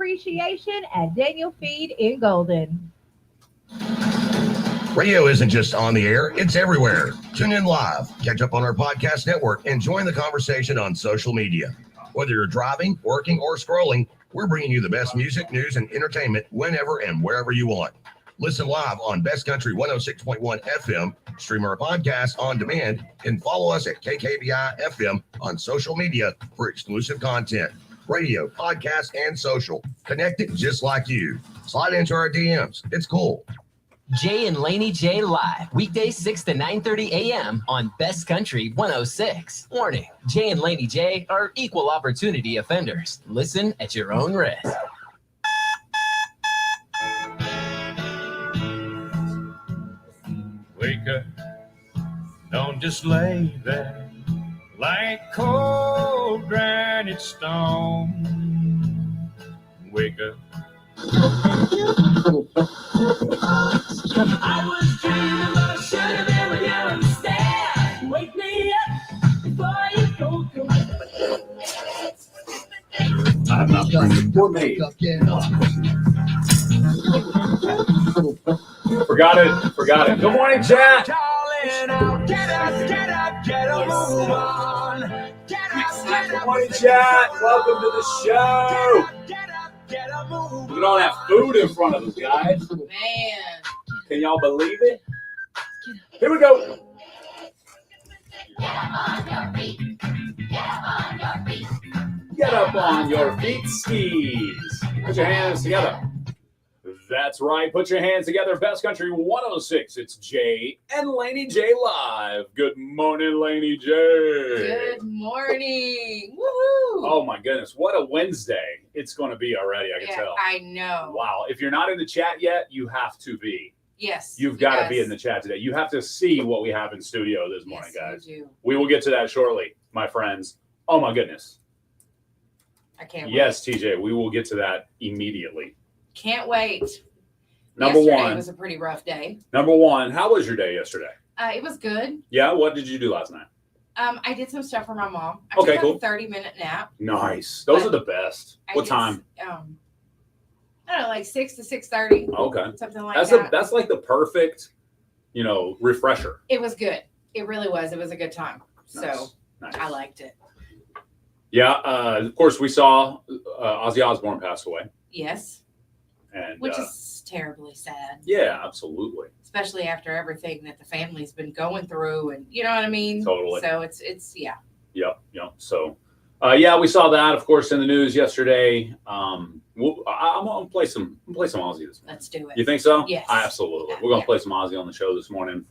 Appreciation and Daniel Feed in Golden. Radio isn't just on the air, it's everywhere. Tune in live, catch up on our podcast network, and join the conversation on social media. Whether you're driving, working, or scrolling, we're bringing you the best music, news, and entertainment whenever and wherever you want. Listen live on Best Country 106.1 FM, stream our podcast on demand, and follow us at KKBI FM on social media for exclusive content. Radio, podcast, and social. Connected just like you. Slide into our DMs. It's cool. Jay and Laney J live, weekdays 6 to 9:30 a.m. on Best Country 106. Warning, Jay and Laney J are equal opportunity offenders. Listen at your own risk. Wake up, don't just lay there like cold granite stone. Wake up. I was dreaming, but I should have been with you instead. Wake me up before you go. I'm not bringing for me. Forgot it. Good morning, chat. Get up, move on. Good morning, chat. Welcome to the show. Look at all that food in front of us, guys. Man. Can y'all believe it? Here we go. Get up on your feet, skis. Put your hands together. That's right. Put your hands together. Best Country 106. It's Jay and Laney J live. Good morning, Laney J. Good morning. Woohoo. Oh, my goodness. What a Wednesday it's going to be already, I can tell. I know. Wow. If you're not in the chat yet, you have to be. Yes. You've got to be in the chat today. You have to see what we have in studio this morning, guys. You do. We will get to that shortly, my friends. Oh, my goodness. I can't wait. Yes, TJ, we will get to that immediately. Can't wait. Yesterday It was a pretty rough day. Number one, how was your day yesterday? It was good. Yeah, what did you do last night? I did some stuff for my mom. I Okay, took cool. a 30-minute nap. Nice. Those are the best. What time? I don't know, like 6 to 6:30. Okay. Something like that. That's like the perfect, refresher. It was good. It really was. It was a good time. Nice. So Nice. I liked it. Yeah. Of course, we saw Ozzy Osbourne pass away. Yes. And Which is terribly sad. yeah, absolutely. Especially after everything that the family's been going through, and you know what I mean? Totally. So it's yeah. Yep. So, we saw that, of course, in the news yesterday. I'm gonna play some Ozzy this morning. Let's do it. You think so? Yes. Absolutely. We're gonna play some Ozzy on the show this morning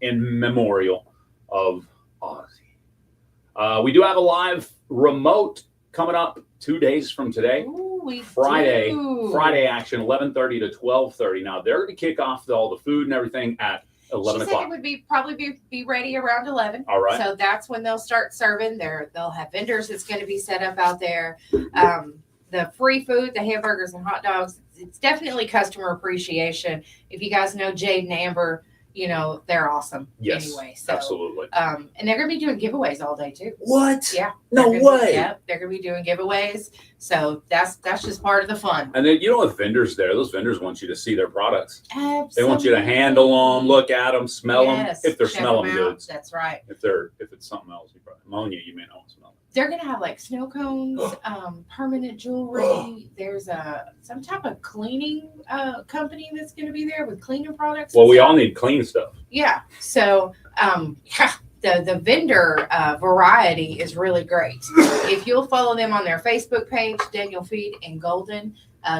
in memorial of Ozzy. We do have a live remote coming up 2 days from today. Ooh, we Friday do. action, 11:30 to 12:30. Now they're going to kick off all the food and everything at 11 She said o'clock. it would probably be ready around 11. All right. So that's when they'll start serving. They'll have vendors that's going to be set up out there. The free food, the hamburgers and hot dogs. It's definitely customer appreciation. If you guys know Jade and Amber, they're awesome. Yes, anyway. So, absolutely. And they're going to be doing giveaways all day too. What? Yeah. No way. Yep. They're going to be doing giveaways. So that's just part of the fun. And then with vendors there, those vendors want you to see their products. Absolutely. They want you to handle them, look at them, smell them. If they're check smelling them out. goods. That's right. If it's something else, ammonia, you may not want to smell it. They're gonna have like snow cones, permanent jewelry. There's some type of cleaning company that's gonna be there with cleaning products. Well, we all need clean stuff. Yeah. So the vendor variety is really great. If you'll follow them on their Facebook page, Daniel Feed in Golden,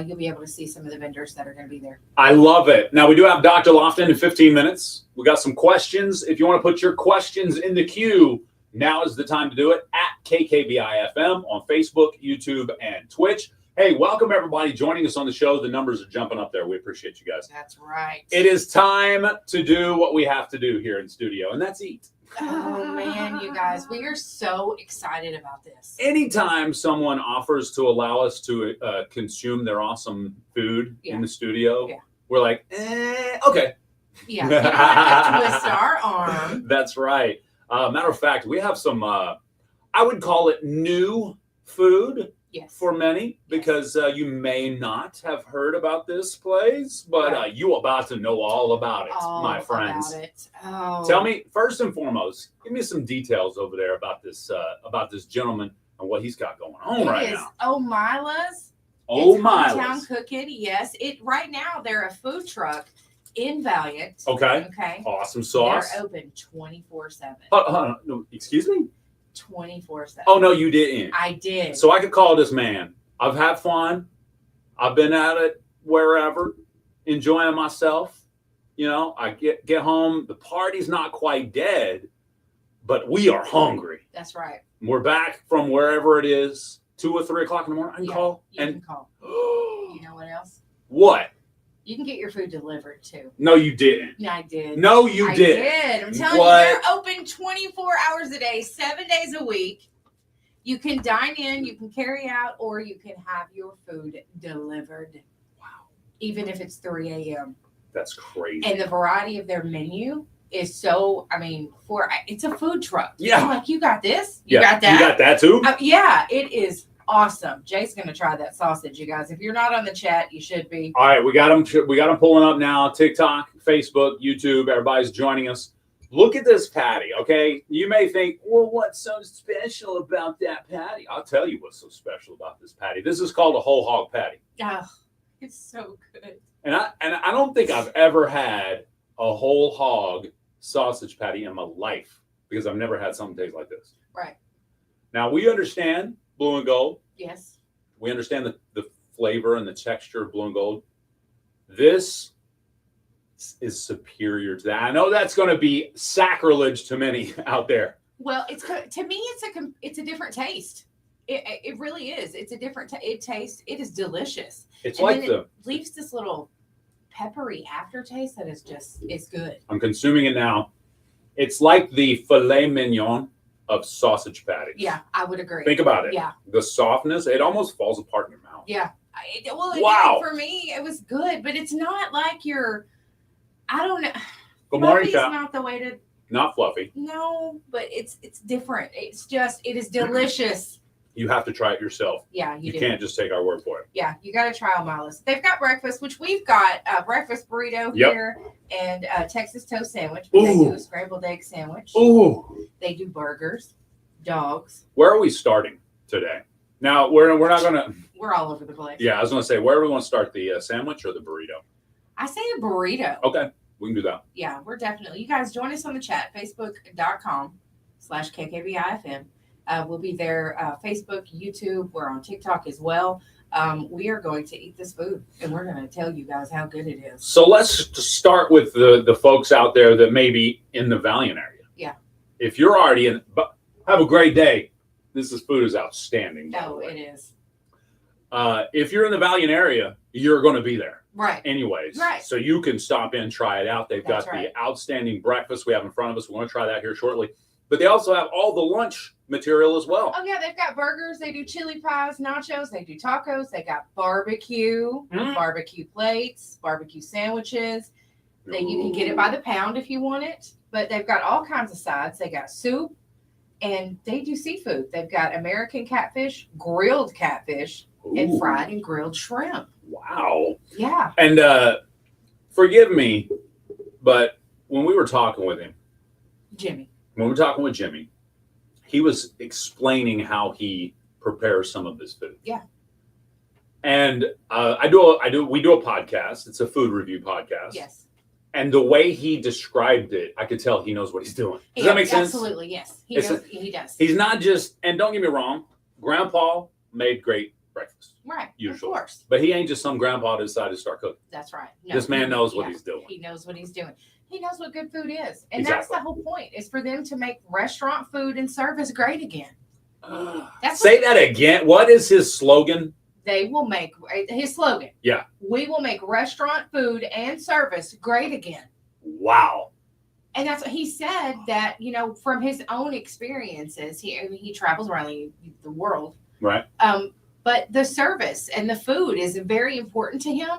you'll be able to see some of the vendors that are going to be there. I love it. Now, we do have Dr. Lofton in 15 minutes. We got some questions. If you want to put your questions in the queue, now is the time to do it at KKBI-FM on Facebook, YouTube, and Twitch. Hey, welcome everybody joining us on the show. The numbers are jumping up there. We appreciate you guys. That's right. It is time to do what we have to do here in studio, and that's eat. Oh, man, you guys, we are so excited about this. Anytime someone offers to allow us to consume their awesome food in the studio, we're like, okay. Yeah, you don't have to twist our arm. That's right. Matter of fact, we have some, I would call it new food Yes. for many because you may not have heard about this place, but Right. you about to know all about it, All my friends. about it. Oh. Tell me first and foremost, give me some details over there about this gentleman and what he's got going on It right is now. O'Mila's. Oh It's my! hometown cooking. Yes. It right now they're a food truck in Valiant. Okay, Okay. awesome sauce. They're open 24/7. No, excuse me? 24/7. Oh no, you didn't. I did. So I could call this man. I've had fun. I've been at it wherever, enjoying myself. You know, I get home. The party's not quite dead, but we are hungry. That's right. We're back from wherever it is, 2 or 3 o'clock in the morning. I can Yeah, call. You And can call. You know what else? what? You can get your food delivered too. No, you didn't. Yeah, I did. No, you I did. did. I'm telling What? you, they're open 24 hours a day, 7 days a week. You can dine in, you can carry out, or you can have your food delivered. Wow, Even if it's 3 a.m. that's crazy. And the variety of their menu is so, it's a food truck. Yeah. I'm like, you got this? You Yeah, got that? You got that too? Yeah, it is awesome. Jay's going to try that sausage, you guys. If you're not on the chat, you should be. All right, we got them. We got them pulling up now. TikTok, Facebook, YouTube. Everybody's joining us. Look at this patty. Okay, you may think, well, what's so special about that patty? I'll tell you what's so special about this patty. This is called a whole hog patty, Oh, it's so good. and I don't think I've ever had a whole hog sausage patty in my life because I've never had something taste like this. Right. Now we understand blue and gold. Yes. We understand the flavor and the texture of blue and gold. This is superior to that. I know that's going to be sacrilege to many out there. Well, to me, it's a different taste. It really is. It's a different. It is delicious. It's And like then it leaves this little peppery aftertaste that is good. I'm consuming it now. It's like the filet mignon of sausage patties. Yeah, I would agree. Think about it. Yeah, The softness, it almost falls apart in your mouth. yeah. Wow. For me, it was good, but it's not like I don't know. Good morning, Fluffy's Kat. not the way to. Not fluffy. No, but it's different. It is delicious. You have to try it yourself. Yeah, You do. can't just take our word for it. Yeah, you got to try O'Mila's. They've got breakfast, which we've got breakfast burrito Yep. here and Texas toast sandwich. They Ooh. do a scrambled egg sandwich. Ooh. They do burgers, dogs. Where are we starting today? Now, we're not going to, We're all over the place. yeah, I was going to say, where do we want to start, the sandwich or the burrito? I say a burrito. Okay, we can do that. Yeah, we're definitely. You guys join us on the chat, facebook.com/KKBIFM. We'll be there, Facebook, YouTube. We're on TikTok as well. We are going to eat this food, and we're going to tell you guys how good it is. So let's just start with the folks out there that may be in the Valiant area. Yeah. If you're already in, but have a great day. This food is outstanding. by the Oh, way. it is. If you're in the Valiant area, you're going to be there Right. anyways. Right. So you can stop in, try it out. They've That's got right. the outstanding breakfast we have in front of us. We're going to try that here shortly. But they also have all the lunch material as well. Oh, yeah, they've got burgers. They do chili pies, nachos. They do tacos. They got barbecue, barbecue plates, barbecue sandwiches. You can get it by the pound if you want it. But they've got all kinds of sides. They got soup, and they do seafood. They've got American catfish, grilled catfish, and Ooh, fried and grilled shrimp. wow. Yeah. And forgive me, but when we were talking with him, Jimmy. when we were talking with Jimmy, he was explaining how he prepares some of his food. Yeah. And we do a podcast. It's a food review podcast. Yes. And the way he described it, I could tell he knows what he's doing. Does that make sense? Absolutely, yes. He It's does. He does. He's not just, and don't get me wrong, Grandpa made great breakfast, Right. usually. Of course. but he ain't just some grandpa that decided to start cooking. That's right. This man knows what yeah. he's doing. He knows what he's doing. He knows what good food is. And that's Exactly. the whole point, is for them to make restaurant food and service great again. That's Say that again. What is his slogan? They will make his slogan. Yeah. We will make restaurant food and service great again. Wow. And that's what he said, that, from his own experiences, he travels around the world. Right. But the service and the food is very important to him.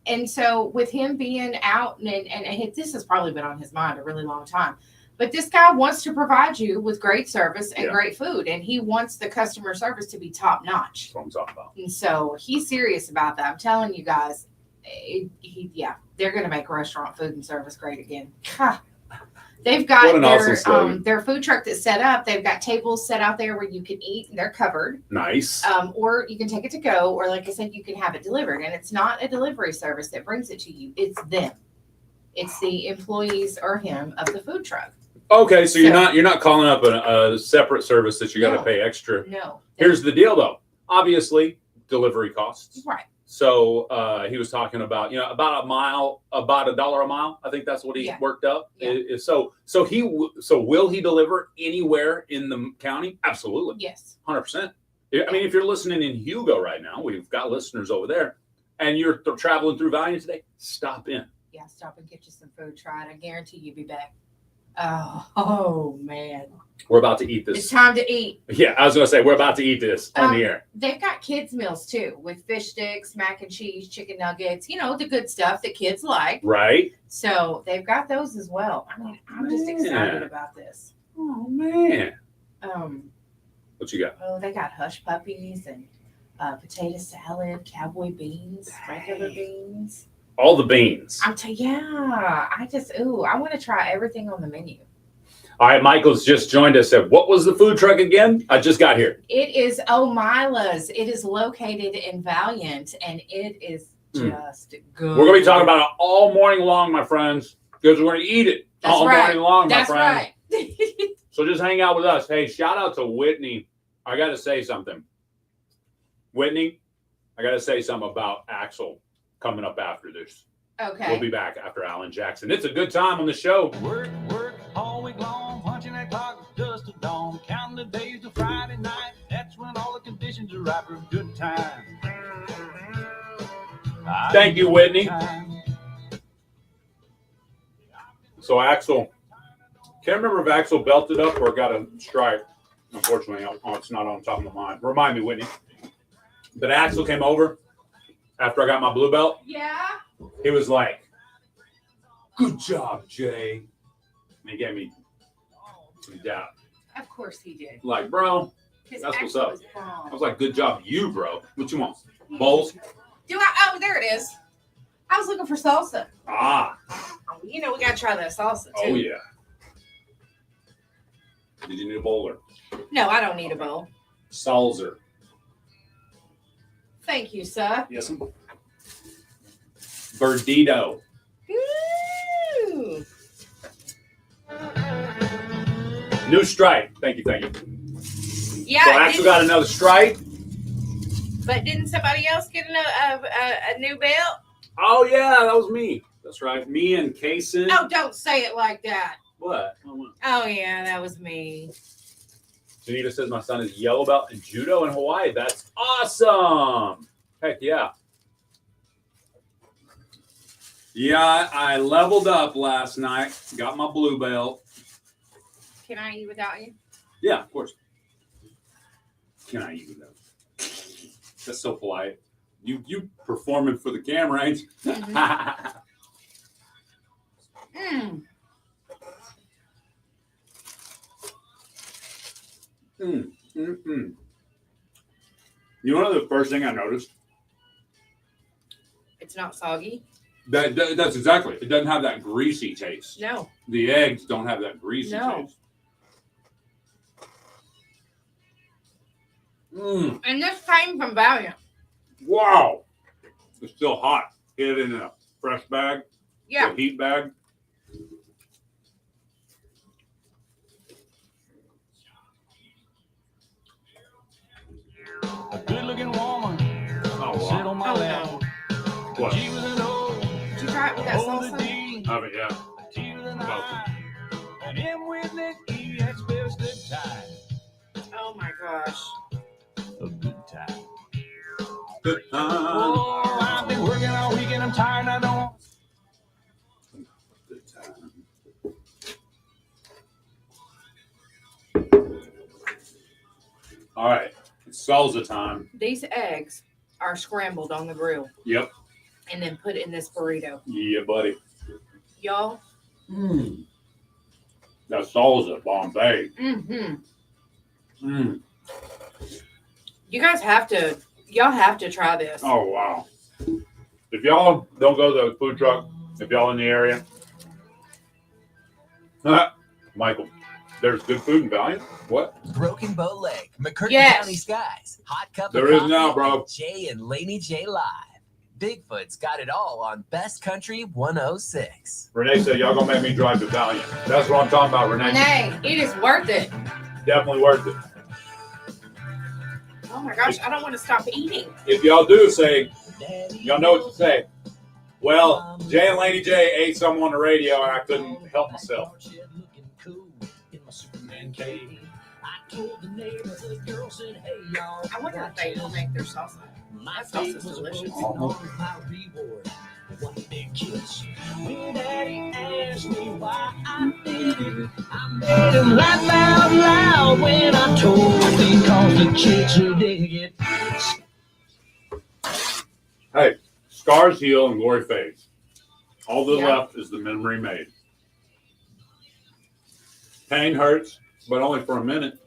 And so with him being out, and this has probably been on his mind a really long time, But this guy wants to provide you with great service and Yeah. great food, and he wants the customer service to be top notch. That's what I'm talking about. And so he's serious about that. I'm telling you guys, they're going to make restaurant food and service great again. Ha. They've got What an awesome slogan. their food truck that's set up. They've got tables set out there where you can eat, and they're covered. Nice. Or you can take it to go, or like I said, you can have it delivered. And it's not a delivery service that brings it to you. It's them. It's the employees or him of the food truck. Okay, so So- you're not calling up a separate service that you got to No. pay extra. No. Here's the deal, though. Obviously, delivery costs. Right. So he was talking about about $1 a mile. I think that's what he Yeah. worked up. Yeah. So will he deliver anywhere in the county? Absolutely, Yes. 100%. I mean, if you're listening in Hugo right now, we've got listeners over there, and you're traveling through Valiant today, stop in. Yeah. Stop and get you some food. Try it. I guarantee you'll be back. Oh man. We're about to eat It's this. time to eat. Yeah, I was gonna say we're about to eat this on the air. They've got kids meals too, with fish sticks, mac and cheese, chicken nuggets, the good stuff that kids like. Right? So they've got those as well. I mean, I'm just Man. excited about this. Oh man, what you got? They got hush puppies and potato salad, cowboy beans, regular beans. All the beans. I want to try everything on the menu. All right, Michael's just joined us. Said, what was the food truck again? I just got here. It is Omila's. It is located in Valiant, and it is just good. We're going to be talking about it all morning long, my friends, because we're going to eat it That's all right. morning long, my That's friends. right. So just hang out with us. Hey, shout out to Whitney. I got to say something. Whitney, I got to say something about Axel coming up after this. Okay. We'll be back after Alan Jackson. It's a good time on the show. Work all week long, punching that clock just to dawn, counting the days to Friday night. That's when all the conditions are right for a good time. Thank you, Whitney. So Axel, can't remember if Axel belted up or got a stripe. Unfortunately, it's not on top of my mind. Remind me, Whitney. But Axel came over after I got my blue belt. Yeah. He was like, "Good job, Jay." And he gave me some doubt. Of course he did. Like, bro, His that's what's accent up. was bomb. I was like, "Good job, you, bro." What you want? Bowls? Do I? Oh, there it is. I was looking for salsa. Ah, We gotta try that salsa too. oh yeah. Did you need a bowler? No, I don't need a bowl. Salzer. Thank you, sir. Yes. Burdito. Ooh. New stripe. Thank you. Yeah. So Axel got another stripe. But didn't somebody else get a new belt? Oh yeah, that was me. That's right. Me and Kaysen. Oh, don't say it like that. What? Oh yeah, that was me. Janita says my son is yellow belt in judo in Hawaii. That's awesome. Heck yeah. Yeah, I leveled up last night. Got my blue belt. Can I eat without you? Yeah, of course. Can I eat that? That's so polite. You performing for the camera, ain't you? Mm. You know the first thing I noticed? It's not soggy. That's exactly. It doesn't have that greasy taste. No. The eggs don't have that greasy No. taste. Mm, And this came from Valiant. wow. It's still hot. Hit it in a fresh bag. Yeah. A heat bag. A good-looking woman Oh, sit wow. on my Oh, lap. What? She was an old, Did you try it with that older salsa? D, Have it, yeah. T with an I, and M with an E. That's best good time. Oh my gosh. A good time. Good time. Oh, I've been working all weekend. I'm tired. I don't. Good time. All right. It's salsa time. These eggs are scrambled on the grill Yep. and then put in this burrito. Yeah, buddy. Y'all, Mm. That salsa, Bombay. Mm-hmm. Mm. You guys y'all have to try this. Oh, wow. If y'all don't go to the food truck, if y'all in the area, Michael, there's good food in Valiant. What? Broken Bow Lake, McCurtain Yes. County skies, hot cup There of is coffee, now, bro. and Jay and Laney J live. Bigfoot's got it all on Best Country 106. Renee said, y'all gonna make me drive to Valiant. That's what I'm talking about, Renee. Nay, it is worth it. Definitely worth it. Oh my gosh, I don't want to stop eating. If y'all do say, y'all know what to say. Well, Jay and Laney J ate some on the radio and I couldn't help myself. I wonder if they will make their salsa. That salsa's delicious. One big kiss. When Daddy asked me why I did it, I made him laugh out loud when I told him because the chicks who dig it. Hey, scars heal and glory fades. All that's Yeah. left is the memory made. Pain hurts, but only for a minute.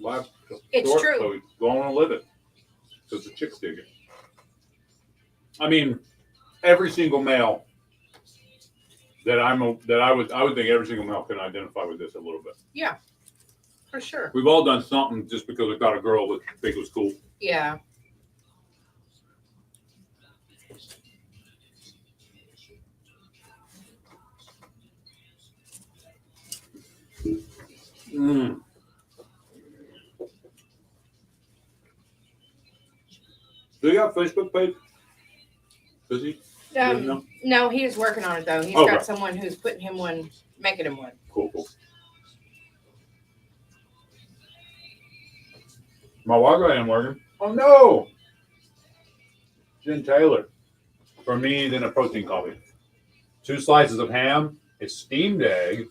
Life It's short, true. so we go on and live it. Because the chicks dig it. I mean, every single male that I would think every single male can identify with this a little bit. Yeah, for sure. We've all done something just because we thought a girl would think it was cool. Yeah. Mm. Do you have a Facebook page? Does he? No? No, he is working on it though. He's Okay. got someone who's putting him one, making him one. Cool, cool. My Wi-Fi ain't working. Oh no! Jen Taylor. For me, then a protein coffee. 2 slices of ham, a steamed egg,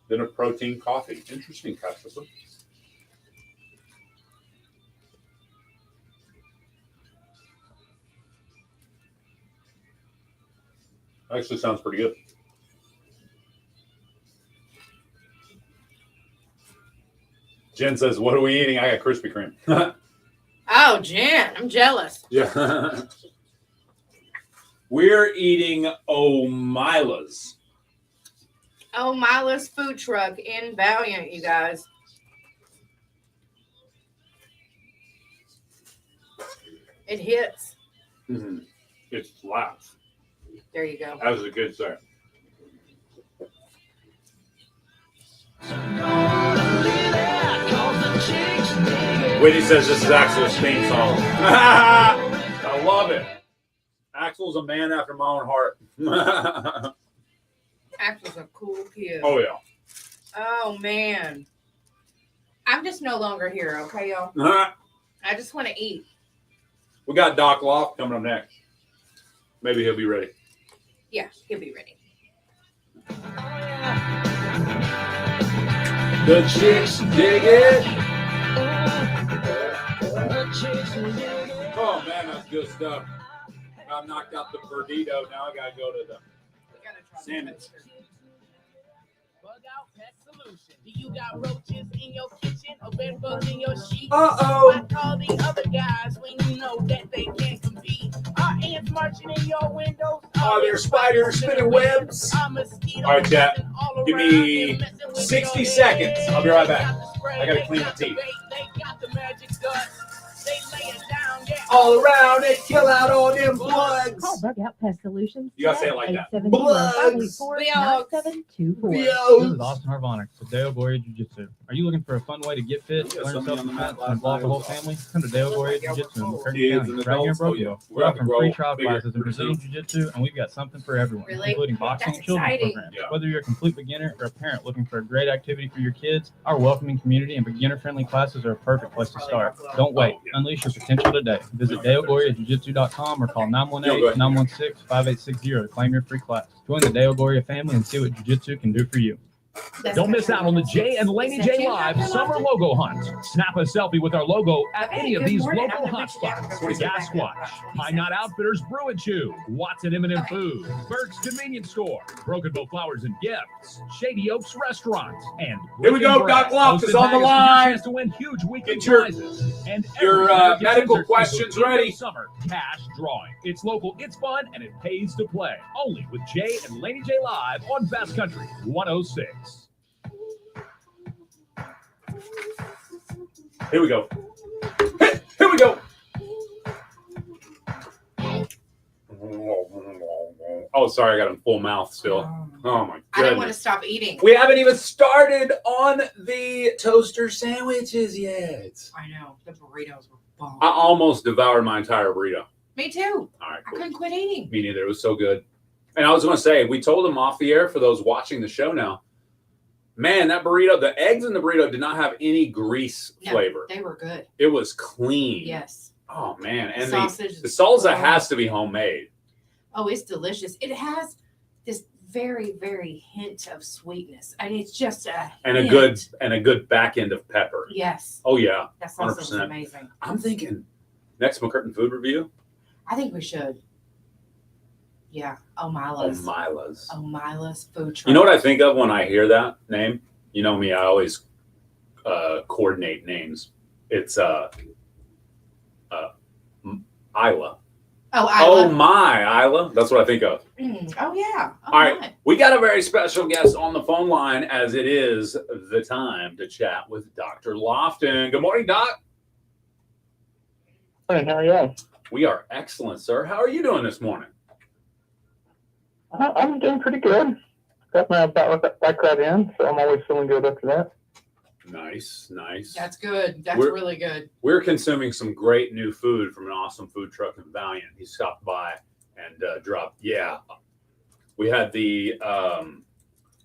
then a protein coffee. Interesting, Christopher. Actually sounds pretty good. Jen says, what are we eating? I got Krispy Kreme. Oh, Jen, I'm jealous. Yeah. We're eating O'Mila's. Oh, Mila's food truck in Valiant, you guys. It hits. Mm-hmm. It slaps, There you go. as the kids say. Whitney says this is Axel's theme song. I love it. Axel's a man after my own heart. Axel's a cool kid. Oh, yeah. Oh, man. I'm just no longer here, okay, y'all? I just want to eat. We got Doc Loft coming up next. Maybe he'll be ready. Yeah, he'll be ready. The chicks dig it. Oh, man, that's good stuff. I knocked out the Perdido. Now I got to go to the We gotta try salmon. this. Bug out pet solution. Do you got roaches in your kitchen or bed bugs in your sheets? Uh-oh. I call the other guys when you know that they can't compete. Are ants marching in your windows? Are there spiders spinning webs? Are mosquitoes All right, chat. buzzing all Give around me and messing with 60 your seconds. head? I'll be right back. They got the spray, I gotta they clean got my the teeth. bait, they got the magic dust. They lay it down, yeah. All around it, kill out all them bloods. Call Bug Out Pest Solutions. You gotta say it like that. 870-584-9724. This is Austin Harvonic with Deo Gloria Jiu-Jitsu. Are you looking for a fun way to get fit, Yeah, learn somebody on the mat self-defense, last and involve night the whole was family? Come to Deo Gloria Jiu-Jitsu in McCurtain Kids County, and right here in adults. Oh, yeah. Brookville. We're We're about to offering grow free trial bigger classes in pretty Brazilian soon. Jiu-Jitsu, and we've got something for everyone, Really? including boxing That's and children's exciting. programs. Yeah. Whether you're a complete beginner or a parent looking for a great activity for your kids, our welcoming community and beginner-friendly classes are a perfect place to start. Don't wait. Oh, yeah. Unleash your potential today. Visit DeoGloriaJiu-Jitsu.com or call 918-916-5860 to claim your free class. Join the Deo Gloria family and see what Jiu-Jitsu can do for you. Don't miss out on the Jay and Laney J Live Summer Logo Hunt. Snap a selfie with our logo at any of these local hotspots. Gasquatch, Pine Knot Outfitters Brew and Chew, Watson M&M Food, Burke's Convenience Store, Broken Bow Flowers and Gifts, Shady Oaks Restaurant, and Here we go. Doc Loft is on the line. Chance to win huge weekly Get your- prizes. And your, every winner gets medical entered questions into a ready. Summer cash drawing. It's local, it's fun, and it pays to play. Only with Jay and Laney J Live on Best Country 106. Here we go. Here we go. Oh, sorry, I got a full mouth still. Oh my I don't want to goodness. stop eating. We haven't even started on the toaster sandwiches yet. I know. The burritos were bomb. I almost devoured my entire burrito. Me too. All right, I cool. couldn't quit eating. Me neither. It was so good. And I was going to say, we told them off the air for those watching the show now. Man, that burrito, the eggs in the burrito did not have any grease No, flavor. They were good. It was clean. Yes. Oh, man. And Sausage. the salsa has to be homemade. Oh, it's delicious. It has this very, very hint of sweetness. I mean, it's just a And hint. a good back end of pepper. Yes. Oh, yeah. That salsa was 100%. amazing. I'm thinking next McCurtain food review. I think we should. Yeah. Omila's. Omila's food truck. You know what I think of when I hear that name? You know me, I always coordinate names. It's Isla. Oh, Oh my, Isla. That's what I think of. Oh, yeah. Oh, All right. my. We got a very special guest on the phone line as it is the time to chat with Dr. Lofton. Good morning, Doc. Hey, how are you? We are excellent, sir. How are you doing this morning? I'm doing pretty good. Got my battle back right in, so I'm always feeling good after that. Nice, nice. That's good. That's We're- really good. We're consuming some great new food from an awesome food truck in Valiant. He stopped by and dropped. Yeah, we had the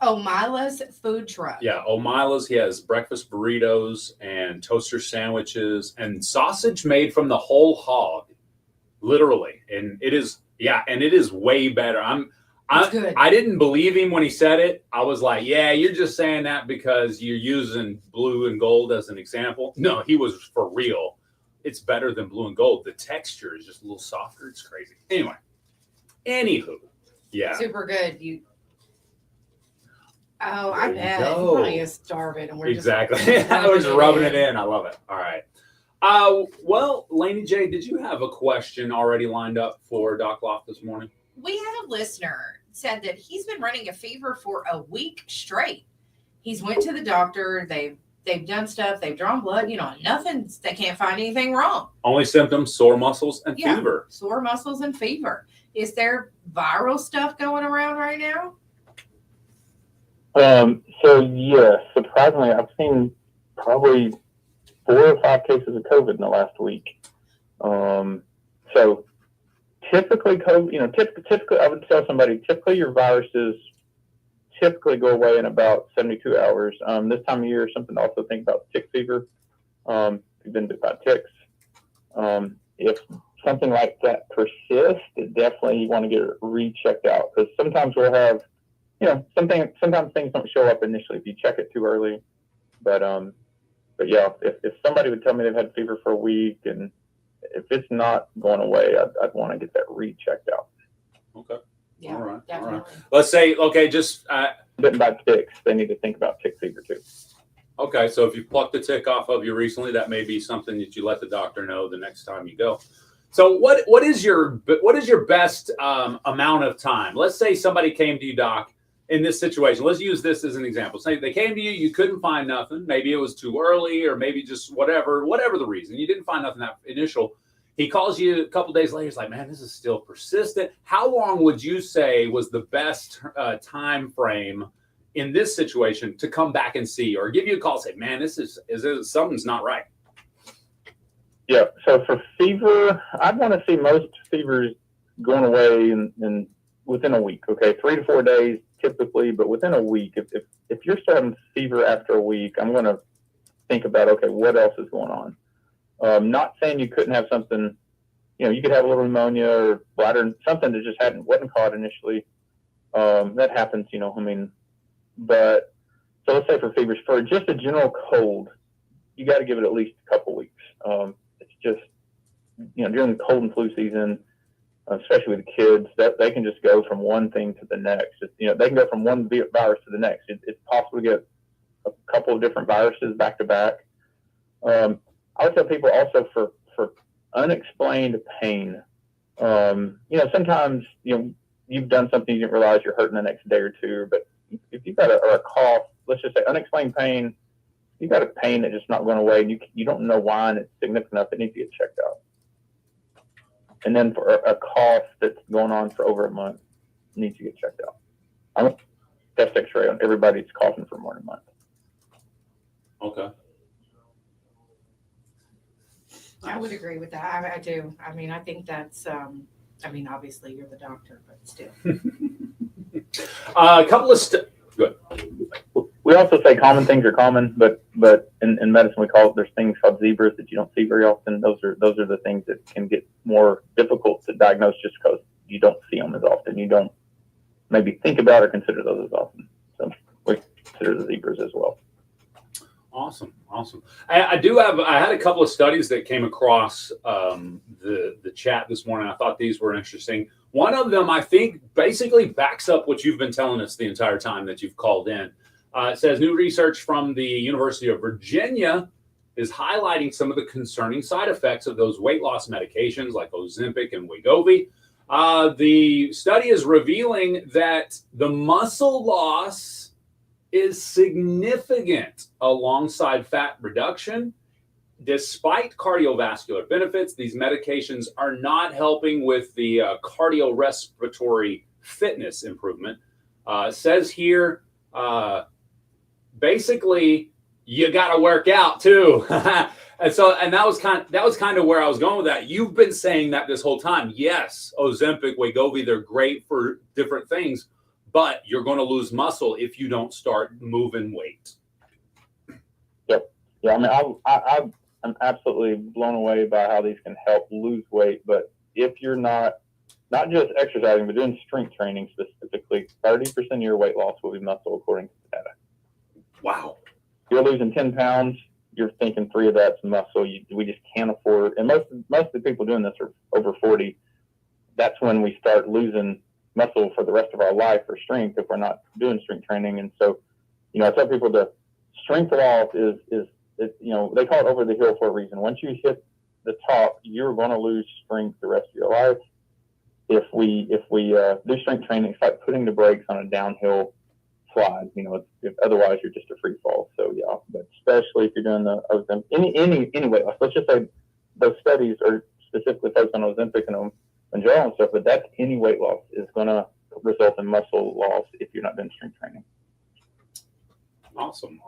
Omila's food truck. Omila's. He has breakfast burritos and toaster sandwiches and sausage made from the whole hog, literally. And it is way better. It's good. I didn't believe him when he said it. I was like, yeah, you're just saying that because you're using blue and gold as an example. No, he was for real. It's better than blue and gold. The texture is just a little softer. It's crazy. Anywho, yeah. Super good. I There you bet. go. He probably is starving. And we're Exactly. Just I was rubbing it in. I love it. All right. Well, Laney J, did you have a question already lined up for Doc Loft this morning? We had a listener said that he's been running a fever for a week straight. He's went to the doctor. They've done stuff. They've drawn blood. Nothing. They can't find anything wrong. Only symptoms, sore muscles and Yeah. fever. Sore muscles and fever. Is there viral stuff going around right now? So yeah, surprisingly, I've seen probably 4 or 5 cases of COVID in the last week. So typically COVID, typically I would tell somebody, typically your viruses typically go away in about 72 hours. This time of year, something to also think about tick fever. You've been bit by ticks. If something like that persists, definitely you want to get it rechecked out, because sometimes we'll have, sometimes things don't show up initially if you check it too early. But yeah, if somebody would tell me they've had fever for a week and if it's not going away, I'd want to get that rechecked out. Okay. Yeah, All right. definitely. All right. Let's say, okay, just Bitten by ticks, they need to think about tick fever too. okay. So if you plucked the tick off of you recently, that may be something that you let the doctor know the next time you go. So what is your best amount of time? Let's say somebody came to you, Doc, in this situation. Let's use this as an example. Say they came to you, you couldn't find nothing. Maybe it was too early, or maybe just whatever the reason. You didn't find nothing that initial. He calls you a couple days later. He's like, man, this is still persistent. How long would you say was the best time frame in this situation to come back and see, or give you a call and say, man, this is something's not right? Yeah, so for fever, I'd want to see most fevers going away in within a week. Okay, 3 to 4 days typically, but within a week. If you're still having fever after a week, I'm going to think about, okay, what else is going on? Not saying you couldn't have something, you could have a little pneumonia or bladder, something that just wasn't caught initially. That happens, but So let's say for fevers, for just a general cold, you got to give it at least a couple weeks. It's just, during the cold and flu season, especially with the kids, that they can just go from one thing to the next. They can go from one virus to the next. It's possible to get a couple of different viruses back to back. I would tell people also for unexplained pain. Sometimes you've done something you didn't realize you're hurting the next day or two, but if you've got a cough, let's just say unexplained pain, you've got a pain that's just not going away, and you don't know why, and it's significant enough, it needs to get checked out. And then for a cough that's going on for over a month, it needs to get checked out. I'm a chest X-ray on everybody that's coughing for more than a month. Okay. I would agree with that. I do. I mean, I think that's, obviously you're the doctor, but still. A couple of good. We also say common things are common, but in medicine we call it, there's things called zebras that you don't see very often. Those are the things that can get more difficult to diagnose just because you don't see them as often. You don't maybe think about or consider those as often. So we consider the zebras as well. Awesome. I had a couple of studies that came across the chat this morning. I thought these were interesting. One of them, I think, basically backs up what you've been telling us the entire time that you've called in. It says new research from the University of Virginia is highlighting some of the concerning side effects of those weight loss medications like Ozempic and Wegovy. The study is revealing that the muscle loss is significant alongside fat reduction. Despite cardiovascular benefits, these medications are not helping with the cardiorespiratory fitness improvement. It says here, basically, you got to work out too. and that was kind of where I was going with that. You've been saying that this whole time. Yes, Ozempic, Wegovy, they're great for different things, but you're going to lose muscle if you don't start moving weight. Yep. Yeah. I mean, I'm absolutely blown away by how these can help lose weight. But if you're not just exercising, but doing strength training specifically, 30% of your weight loss will be muscle, according to the data. Wow. You're losing 10 pounds. You're thinking 3 of that's muscle. We just can't afford. And most of the people doing this are over 40. That's when we start losing muscle for the rest of our life for strength if we're not doing strength training. And so, I tell people the strength loss is they call it over the hill for a reason. Once you hit the top, you're going to lose strength the rest of your life. If we do strength training, it's like putting the brakes on a downhill slide. If otherwise you're just a free fall. So yeah, but especially if you're doing the Ozempic, any weight loss. Let's just say those studies are specifically focused on Ozempic and Mounjaro and stuff, but that's any weight loss is going to result in muscle loss if you're not doing strength training. Awesome.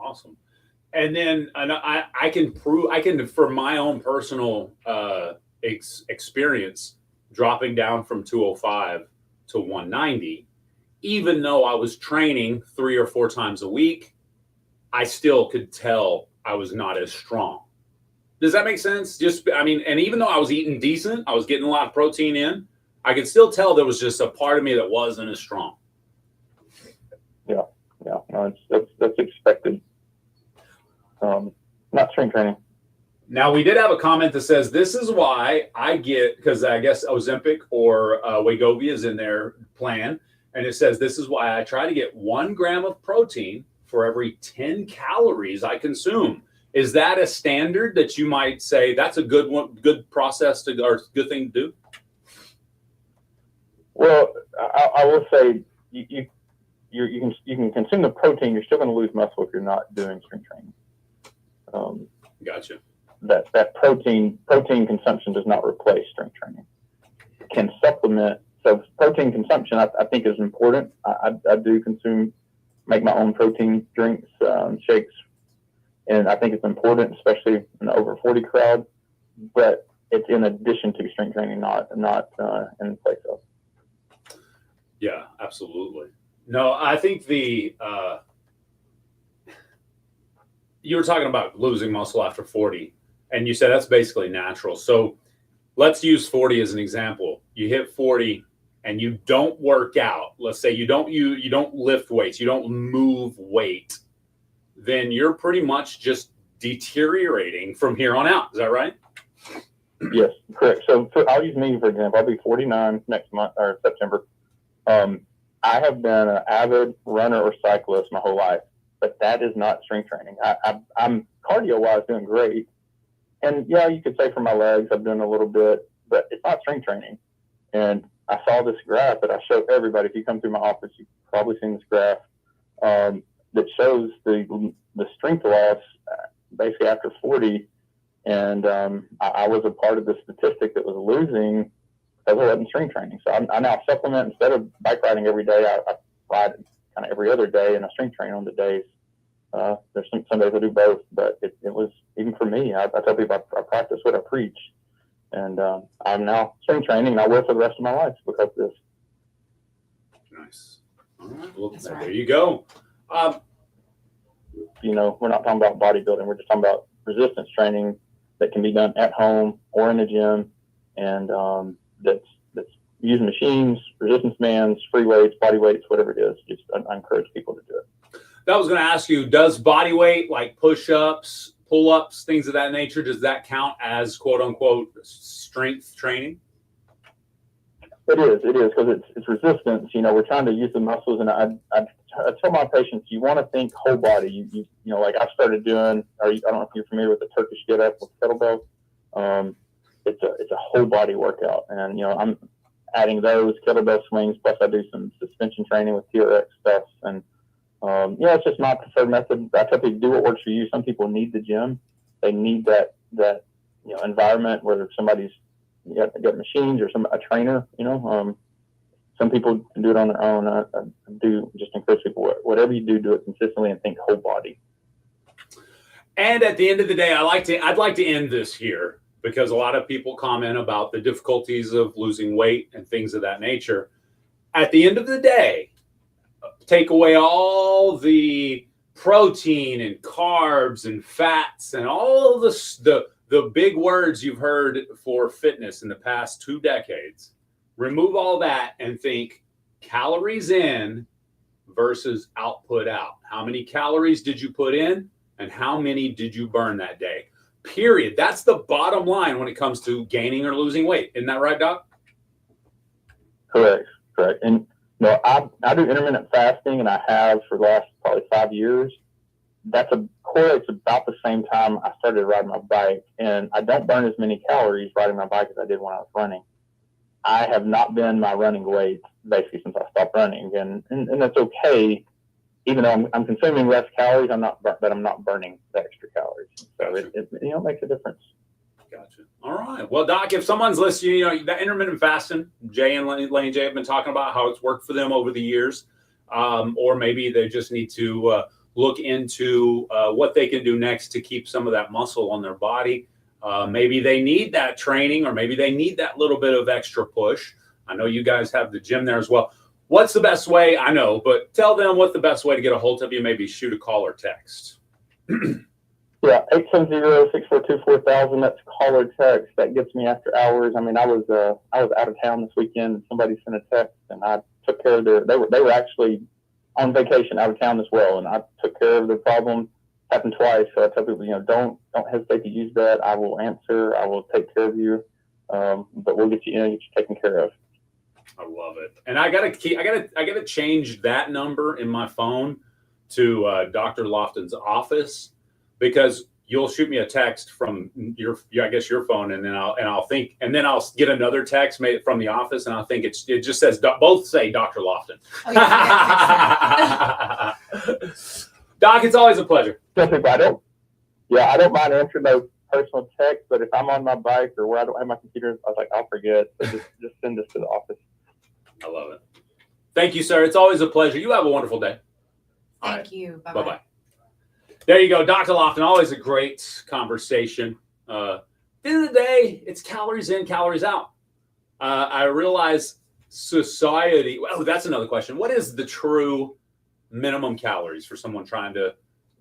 And then I can for my own personal experience, dropping down from 205 to 190, even though I was training 3 or 4 times a week, I still could tell I was not as strong. Does that make sense? And even though I was eating decent, I was getting a lot of protein in, I could still tell there was just a part of me that wasn't as strong. Yeah. No, that's expected. Not strength training. Now, we did have a comment that says, this is why because I guess Ozempic or Wegovy is in their plan. And it says, this is why I try to get 1 gram of protein for every 10 calories I consume. Is that a standard that you might say that's a good process or good thing to do? Well, I will say you can consume the protein. You're still going to lose muscle if you're not doing strength training. Gotcha. That protein consumption does not replace strength training. It can supplement. So protein consumption, I think, is important. I do make my own protein drinks, shakes, and I think it's important, especially in the over 40 crowd. But it's in addition to strength training, not in place of. Yeah, absolutely. No, I think you were talking about losing muscle after 40, and you said that's basically natural. So let's use 40 as an example. You hit 40 and you don't work out. Let's say you don't lift weights, you don't move weight. then you're pretty much just deteriorating from here on out. Is that right? Yes, correct. So I'll use me, for example. I'll be 49 next month or September. I have been an avid runner or cyclist my whole life, but that is not strength training. I'm cardio-wise doing great. And yeah, you could say for my legs, I'm doing a little bit, but it's not strength training. And I saw this graph that I show everybody. If you come through my office, you've probably seen this graph that shows the strength loss basically after 40. And I was a part of the statistic that was losing because I wasn't strength training. So I now supplement. Instead of bike riding every day, I ride kind of every other day, and I strength train on the days. There's some days I do both, but it was, even for me, I tell people I practice what I preach. And I'm now strength training, and I will for the rest of my life because of this. Nice. All right. Well, there you go. We're not talking about bodybuilding. We're just talking about resistance training that can be done at home or in a gym, and that's using machines, resistance bands, free weights, body weights, whatever it is. Just I encourage people to do it. That was going to ask you, does body weight, like push-ups, pull-ups, things of that nature, does that count as quote-unquote strength training? It is because it's resistance. We're trying to use the muscles, and I tell my patients, you want to think whole body. Like I started doing, I don't know if you're familiar with the Turkish get up with kettlebells. It's a whole body workout, and I'm adding those kettlebell swings. Plus, I do some suspension training with TRX stuff, and it's just my preferred method. I tell people, do what works for you. Some people need the gym; they need that environment where somebody's got machines or a trainer. Some people can do it on their own. I do just encourage people, whatever you do it consistently and think whole body. And at the end of the day, I'd like to end this here because a lot of people comment about the difficulties of losing weight and things of that nature. At the end of the day, take away all the protein and carbs and fats and all the big words you've heard for fitness in the past 2 decades. Remove all that and think calories in versus output out. How many calories did you put in and how many did you burn that day? Period. That's the bottom line when it comes to gaining or losing weight. Isn't that right, Doc? Correct. And I do intermittent fasting, and I have for the last probably 5 years. That correlates about the same time I started riding my bike, and I don't burn as many calories riding my bike as I did when I was running. I have not been my running weight basically since I stopped running, and that's okay. Even though I'm consuming less calories, I'm not burning the extra calories. So Gotcha. it makes a difference. Gotcha. All right. Well, Doc, if someone's listening, that intermittent fasting, Jay and Laney J have been talking about how it's worked for them over the years, or maybe they just need to look into what they can do next to keep some of that muscle on their body. Maybe they need that training, or maybe they need that little bit of extra push. I know you guys have the gym there as well. What's the best way? I know, but tell them what's the best way to get a hold of you. Maybe shoot a call or text. Yeah, 870-642-4000. That's call or text. That gets me after hours. I mean, I was out of town this weekend. Somebody sent a text, and I took care of they were actually on vacation out of town as well, and I took care of the problem. Happened twice, so I tell people, don't hesitate to use that. I will answer. I will take care of you, but we'll get you in, get you taken care of. I love it, and I gotta change that number in my phone to Dr. Lofton's office, because you'll shoot me a text from your phone, and then I'll get another text made from the office, and I'll think it just says both say Dr. Lofton. Oh, yeah, Doc, it's always a pleasure. I don't mind answering those personal texts, but if I'm on my bike or where I don't have my computer, I was like, I'll forget. So just send this to the office. I love it. Thank you, sir. It's always a pleasure. You have a wonderful day. Thank you. Bye bye. There you go, Dr. Lofton. Always a great conversation. At the end of the day, it's calories in, calories out. I realize society. Well, that's another question. What is the true minimum calories for someone trying to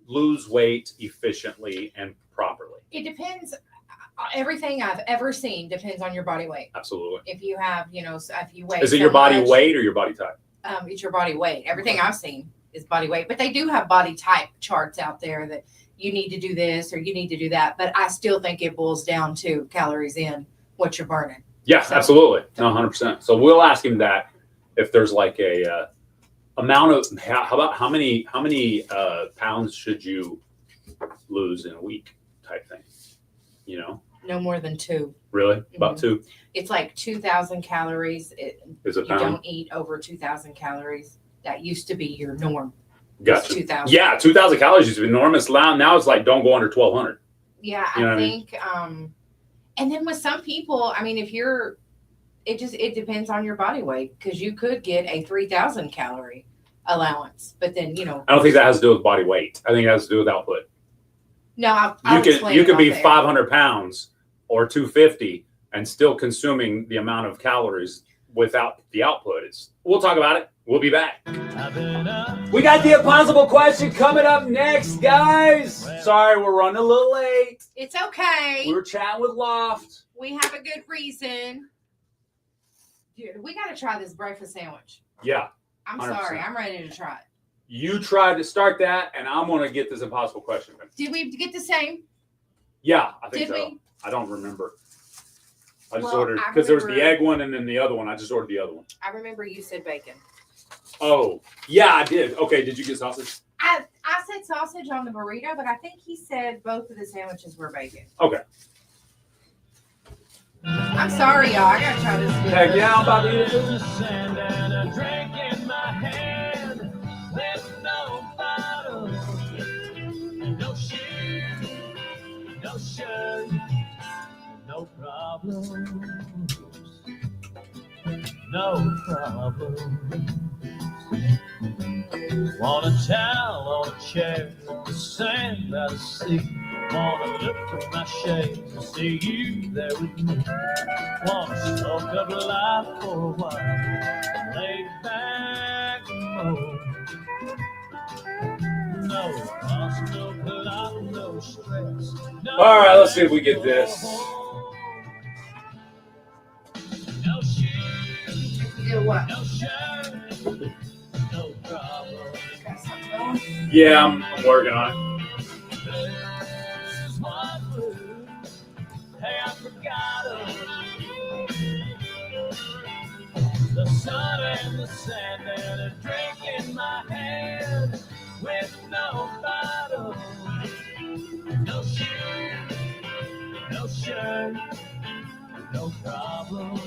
lose weight efficiently and properly? It depends. Everything I've ever seen depends on your body weight. Absolutely. If you have, if you weigh. Is it your body weight or your body type? It's your body weight. Everything I've seen is body weight. But they do have body type charts out there that you need to do this or you need to do that. But I still think it boils down to calories in, what you're burning. Yes, absolutely. No, 100%. So we'll ask him that if there's like a amount of, how many pounds should you lose in a week type thing, you know? No more than 2. Really? About 2? It's like 2,000 calories. Is a You pound? don't eat over 2,000 calories. That used to be your norm. Gotcha. 2,000. Yeah, 2,000 calories used to be enormous. Now it's like don't go under 1,200. Yeah, You know I what I mean? think. And then with some people, I mean, if you're, it depends on your body weight, because you could get a 3,000 calorie allowance, but then I don't think that has to do with body weight. I think it has to do with output. No, You could be 500 pounds or 250 and still consuming the amount of calories without the output. We'll talk about it. We'll be back. We got the impossible question coming up next, guys. Sorry, we're running a little late. It's okay. We were chatting with Loft. We have a good reason. Dude, we got to try this breakfast sandwich. Yeah. I'm 100%. sorry. I'm ready to try it. You tried to start that, and I'm going to get this impossible question. Did we get the same? Yeah, I think Did so. we? I don't remember. I just Well, ordered, I because there was the remember- egg one and then the other one. I just ordered the other one. I remember you said bacon. Oh, yeah, I did. Okay, did you get sausage? I said sausage on the burrito, but I think he said both of the sandwiches were bacon. Okay. I'm sorry, y'all. I gotta try this. Heck yeah, I'm about to eat it. Sand and a drink in my hand with no bottle, no shoes, no shirt, no problems, no problems. Want a towel on a chair, the sand by the sea. Wanna look through my shades and see you there with me. Wanna soak up life for a while, lay back and roll. No fuss, no plot, no stress. No. All right, let's see if we get this. No shoes, Do what? no shirt, no problem. Got something going? Yeah, I'm working on it. There's one word, hey, I forgot it. The sun and the sand and a drink in my hand with no bottle, no shoes, no shirt, no problem.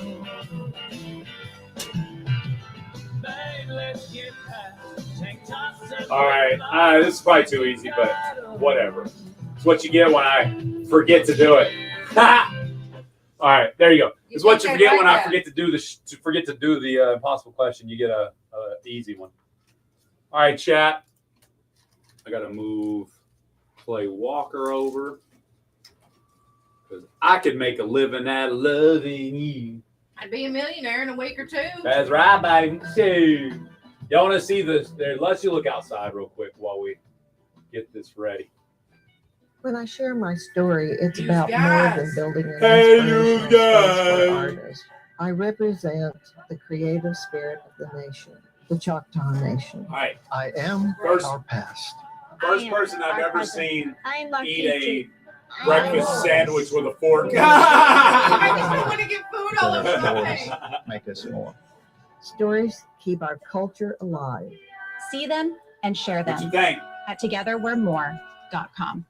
Babe, let's get past tank tops and All right, this is probably too easy, but whatever. It's what you get when I forget to do it. All right, there you go. It's what you forget when I forget to do the impossible question. You get a easy one. All right, chat. I got to move Clay Walker over because I could make a living out of loving you. I'd be a millionaire in a week or two. That's right, baby. So, y'all want to see this? There, let's you look outside real quick while we get this ready. When I share my story, it's You about more guys. than building an Hey, inspirational you space guys. for artists. I represent the creative spirit of the nation, the Choctaw Nation. All right, I am First- our past. first person I've ever seen I love eat a breakfast sandwich with a fork. I just don't want to get food all over my Stories face. make us more. Stories keep our culture alive. See them and share What you them think? at togetherwe'remore.com.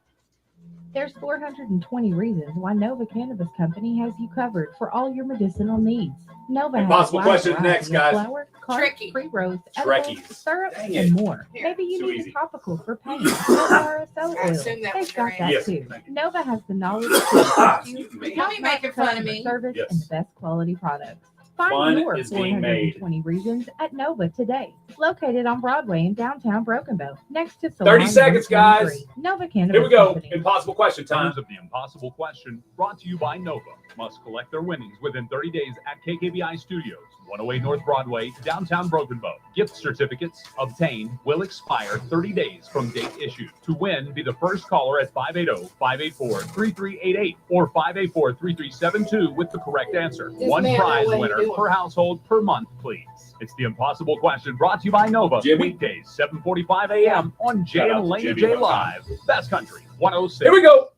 There's 420 reasons why Nova Cannabis Company has you covered for all your medicinal needs. Nova has Impossible a wide question variety next, of guys. flour, Tricky. pre-rolls, Trekkies. edibles, syrup, Dang and it. more. Here. Maybe you Too need easy. a topical for pain. RSO I oil. assume that was They've your got that answer. Yes. too. Thank Nova has the knowledge Ah, to excuse me. Don't be making fun of me. Service Yes. and the best quality products. Find Fun your is being made. 420 reasons at Nova today. Located on Broadway in downtown Broken Bow, next to 30 Salon seconds, guys. 123. Nova Cannabis Here we go. Company. Impossible question time. Terms of the impossible question brought to you by Nova. Must collect their winnings within 30 days at KKBI Studios, 108 North Broadway, downtown Broken Bow. Gift certificates obtained will expire 30 days from date issued. To win, be the first caller at 580-584-3388 or 584-3372 with the correct answer. This One man prize know what winner he per household per month, please? It's the impossible question brought to you by Nova. Jimmy. Weekdays, 7:45 a.m. on Jay Shout out and to Laney Jimmy. J Live. Best Country 106. Here we go.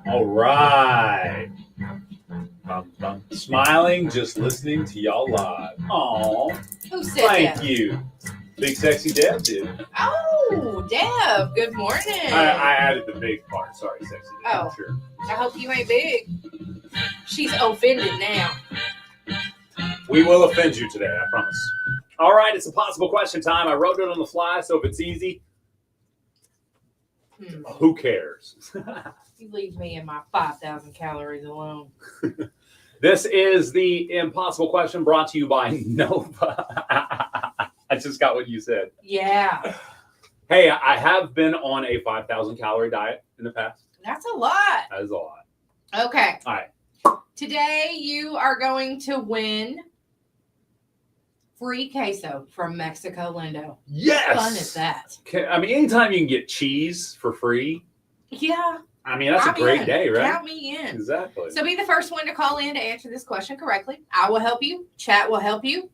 All right. Smiling, just listening to y'all live. Aw. Who said Thank that? you. Big Sexy Deb did. Oh, Deb. Good morning. I added the big part. Sorry, Sexy Deb. Oh. Sure. I hope you ain't big. She's offended now. We will offend you today, I promise. All right, it's impossible question time. I wrote it on the fly, so if it's easy, who cares? You leave me and my 5,000 calories alone. This is the impossible question brought to you by Nova. I just got what you said. Yeah. Hey, I have been on a 5,000 calorie diet in the past. That's a lot. That is a lot. Okay. All right. Today you are going to win free queso from Mexico Lindo. Yes. How fun is that? Okay, I mean, anytime you can get cheese for free, Yeah. I mean, that's I'm a great in. day, right? Count me in. Exactly. So be the first one to call in to answer this question correctly. I will help you. Chat will help you.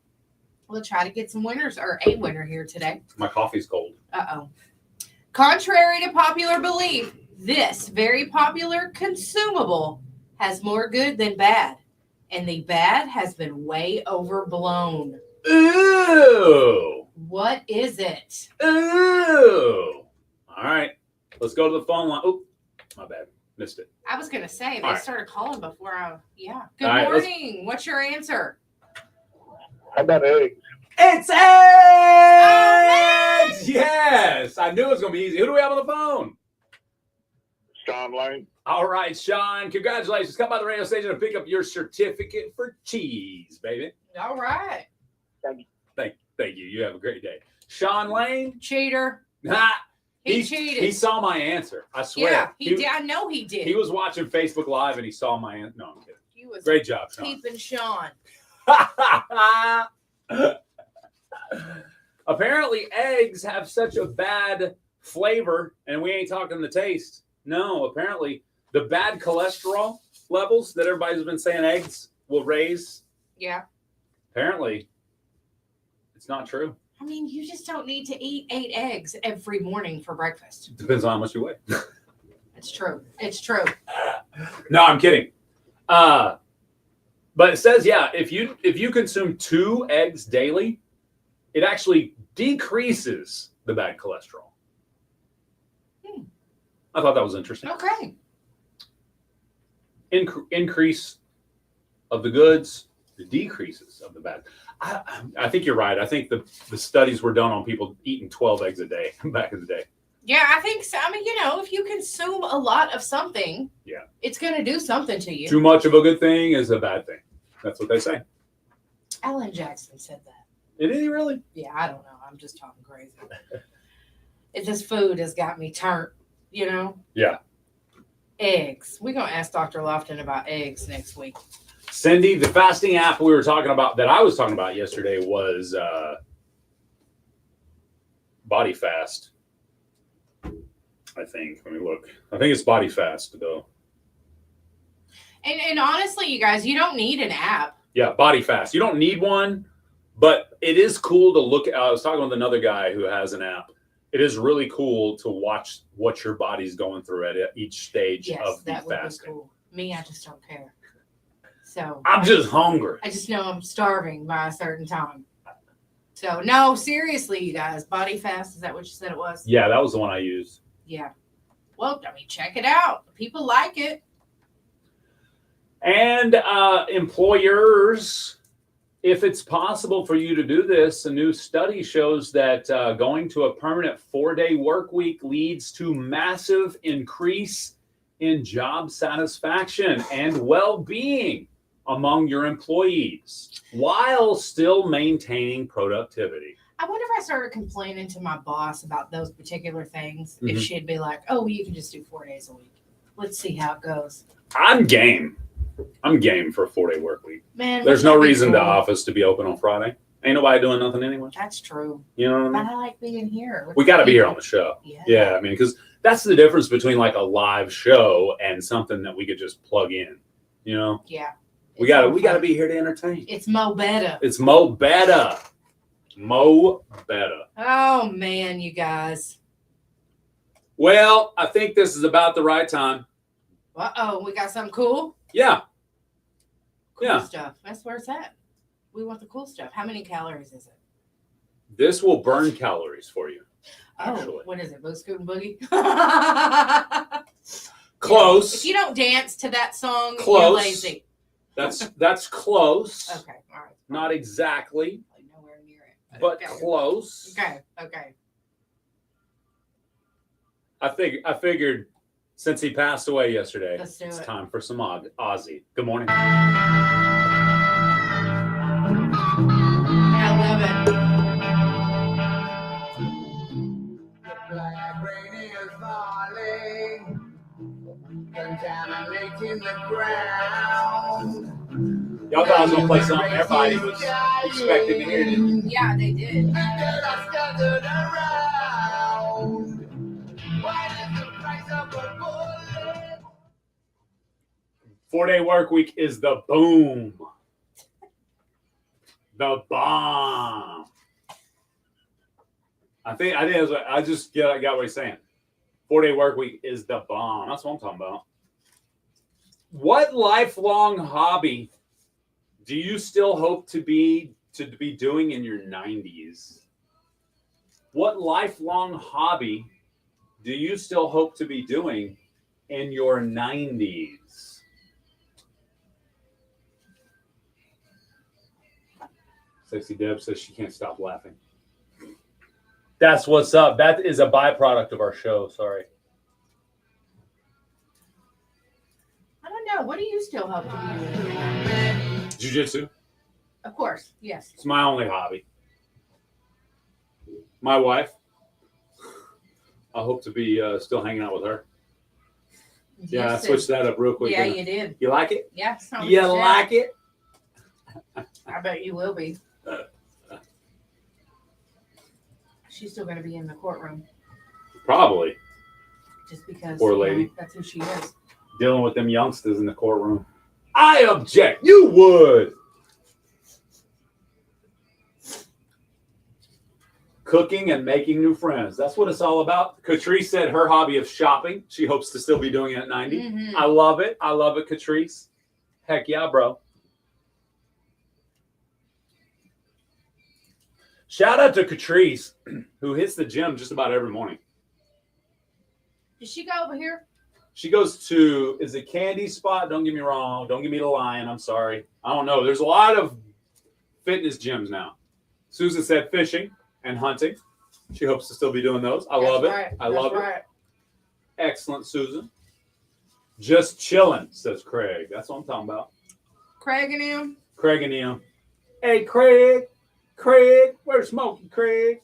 We'll try to get some winners or a winner here today. My coffee's cold. Uh-oh. Contrary to popular belief, this very popular consumable has more good than bad. And the bad has been way overblown. Ooh. What is it? Ooh. All right. Let's go to the phone line. Oh, my bad. Missed it. I was going to say, they All right. started calling before I... Yeah. Good All right, morning. What's your answer? How about eggs? It's eggs! Oh, Yes! I knew it was going to be easy. Who do we have on the phone? Sean Lane. All right, Sean. Congratulations. Come by the radio station and pick up your certificate for cheese, baby. All right. Thank you. You have a great day. Sean Lane. Cheater. Ha! He cheated. He saw my answer. I swear. Yeah, he did. I know he did. He was watching Facebook Live and he saw my answer. No, I'm kidding. He was Great job, Sean. peeping Sean. Apparently, eggs have such a bad flavor, and we ain't talking the taste. No, apparently, the bad cholesterol levels that everybody's been saying eggs will raise, Yeah. apparently, it's not true. I mean, you just don't need to eat 8 eggs every morning for breakfast. Depends on how much you weigh. It's true. It's true. No, I'm kidding. But it says, yeah, if you consume 2 eggs daily, it actually decreases the bad cholesterol. I thought that was interesting. Okay. Increase of the goods, the decreases of the bad. I think you're right. I think the studies were done on people eating 12 eggs a day back in the day. Yeah, I think so. I mean, if you consume a lot of something, Yeah, it's going to do something to you. too much of a good thing is a bad thing. That's what they say. Alan Jackson said that. Did he really? Yeah, I don't know. I'm just talking crazy. This food has got me turned, Yeah. Eggs. We're going to ask Dr. Lofton about eggs next week. Cindy, the fasting app we were talking about, that I was talking about yesterday, was Body Fast. I think. Let me look. I think it's Body Fast, though. And honestly, you guys, you don't need an app. Yeah, Body Fast. You don't need one, but it is cool to look at. I was talking with another guy who has an app. It is really cool to watch what your body's going through at each stage Yes, of the that would fasting. be cool. Me, I just don't care. So I'm just hungry. I just know I'm starving by a certain time. So no, seriously, you guys, Body Fast, is that what you said it was? Yeah, that was the one I used. Yeah. Well, I mean, check it out. People like it. And employers, if it's possible for you to do this, a new study shows that going to a permanent 4-day work week leads to massive increase in job satisfaction and well-being among your employees while still maintaining productivity. I wonder if I started complaining to my boss about those particular things, if Mhm. she'd be like, oh, well, you can just do 4 days a week. Let's see how it goes. I'm game. I'm game for a 4-day work week. Man, There's no wouldn't that be reason the cool? office to be open on Friday. Ain't nobody doing nothing anyway. That's true. You know what I But mean? I like being here. with We got to be here people. on the show. Yeah. Yeah, I mean, because That's the difference between like a live show and something that we could just plug in. You know? Yeah. We gotta be here to entertain. It's Mo Better. It's Mo Better. Mo Better. Oh man, you guys. Well, I think this is about the right time. Uh-oh, we got something cool? Yeah. Cool stuff. That's where it's at. We want the cool stuff. How many calories is it? This will burn calories for you. Oh, Actually. what is it? Boost, Scoot, and Boogie? Close. If you don't dance to that song, Close. you're lazy. That's close. Okay, all right. Not exactly, Nowhere near it. but Okay. close. Okay. I figured since he passed away yesterday, Let's do it's it. time for some Ozzy. Good morning. I love it. Black rain is falling, contaminating the ground. Y'all thought I was gonna play something everybody was expecting to hear, didn't you? Yeah, they did. People are scattered around. What is the price of a bullet? 4-day work week is the boom. The bomb. I think that's what I just got what he's saying. 4-day work week is the bomb. That's what I'm talking about. What lifelong hobby do you still hope to be doing in your 90s? What lifelong hobby do you still hope to be doing in your 90s? Sexy Deb says she can't stop laughing. That's what's up. That is a byproduct of our show. Sorry. I don't know. What do you still hope to be doing? Jiu-jitsu. Of course, yes. It's my only hobby. My wife. I hope to be still hanging out with her. Yeah, I switched that up real quick. Yeah, you did. You like it? Yeah. You like it? I bet you will be. She's still going to be in the courtroom. Probably. Just because. Poor lady. That's who she is. Dealing with them youngsters in the courtroom. I object. You would. Cooking and making new friends. That's what it's all about. Catrice said her hobby of shopping. She hopes to still be doing it at 90. Mm-hmm. I love it. I love it, Catrice. Heck yeah, bro. Shout out to Catrice, who hits the gym just about every morning. Did she go over here? She goes to, is it Candy Spot? Don't get me wrong. Don't give me the lion. I'm sorry. I don't know. There's a lot of fitness gyms now. Susan said fishing and hunting. She hopes to still be doing those. I love it. Right. I love right. it. Excellent, Susan. Just chilling, says Craig. That's what I'm talking about. Craig and him? Craig and him. Hey, Craig. Craig. Where's Smokey, Craig?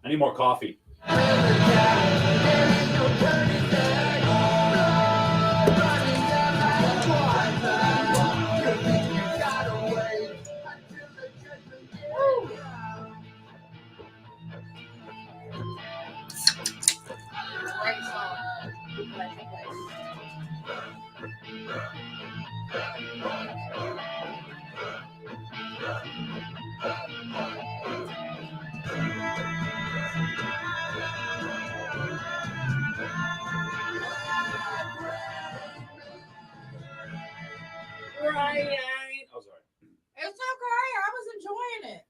I need more coffee. Oh, sorry. It's okay. I was enjoying it.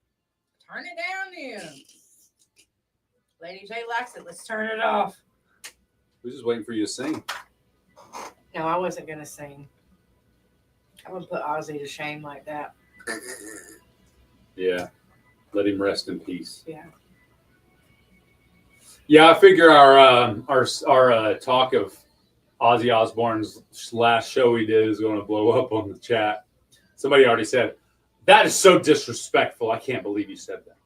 Turn it down then. Lady J likes it. Let's turn it off. We're just waiting for you to sing. No, I wasn't going to sing. I wouldn't put Ozzy to shame like that. Yeah. Let him rest in peace. Yeah. Yeah, I figure our talk of Ozzy Osbourne's last show he did is going to blow up on the chat. Somebody already said, that is so disrespectful. I can't believe you said that.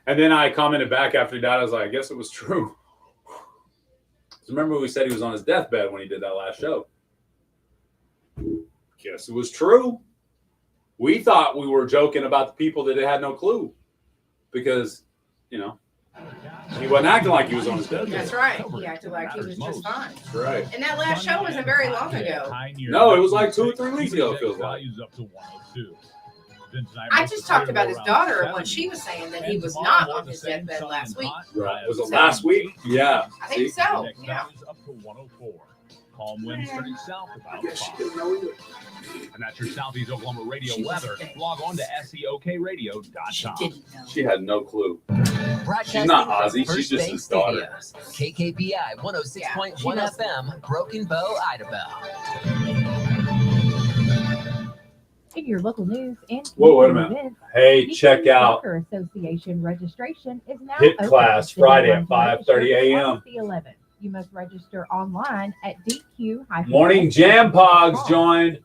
And then I commented back after he died. I was like, I guess it was true. Remember we said he was on his deathbed when he did that last show. Guess it was true. We thought we were joking about the people that had no clue because, you know, he wasn't acting like he was on his deathbed. That's right. He acted like he was just fine. That's right. And that last show wasn't very long ago. No, it was like 2 or 3 weeks ago, it feels like. I just talked about his daughter and what she was saying that he was not on his deathbed last week. Right. Was it last week? Yeah. I think so. Yeah. Calm winds turning south about 5. And that's your Southeast Oklahoma radio weather. Log on to seokradio.com. She had no clue. Broadcasting She's not from Ozzy. She's First just Bank his daughter. Studios, KKBI 106.1 FM, Broken Bow, Idaho. In your local news and Whoa, wait a community minute. events, Hey, Deep check Creek out Soccer Association registration is now Hit open. Class The Friday deadline at to 5:30 register is a.m. August the 11th. You must register online at DQ. Morning Jam Pogs joined.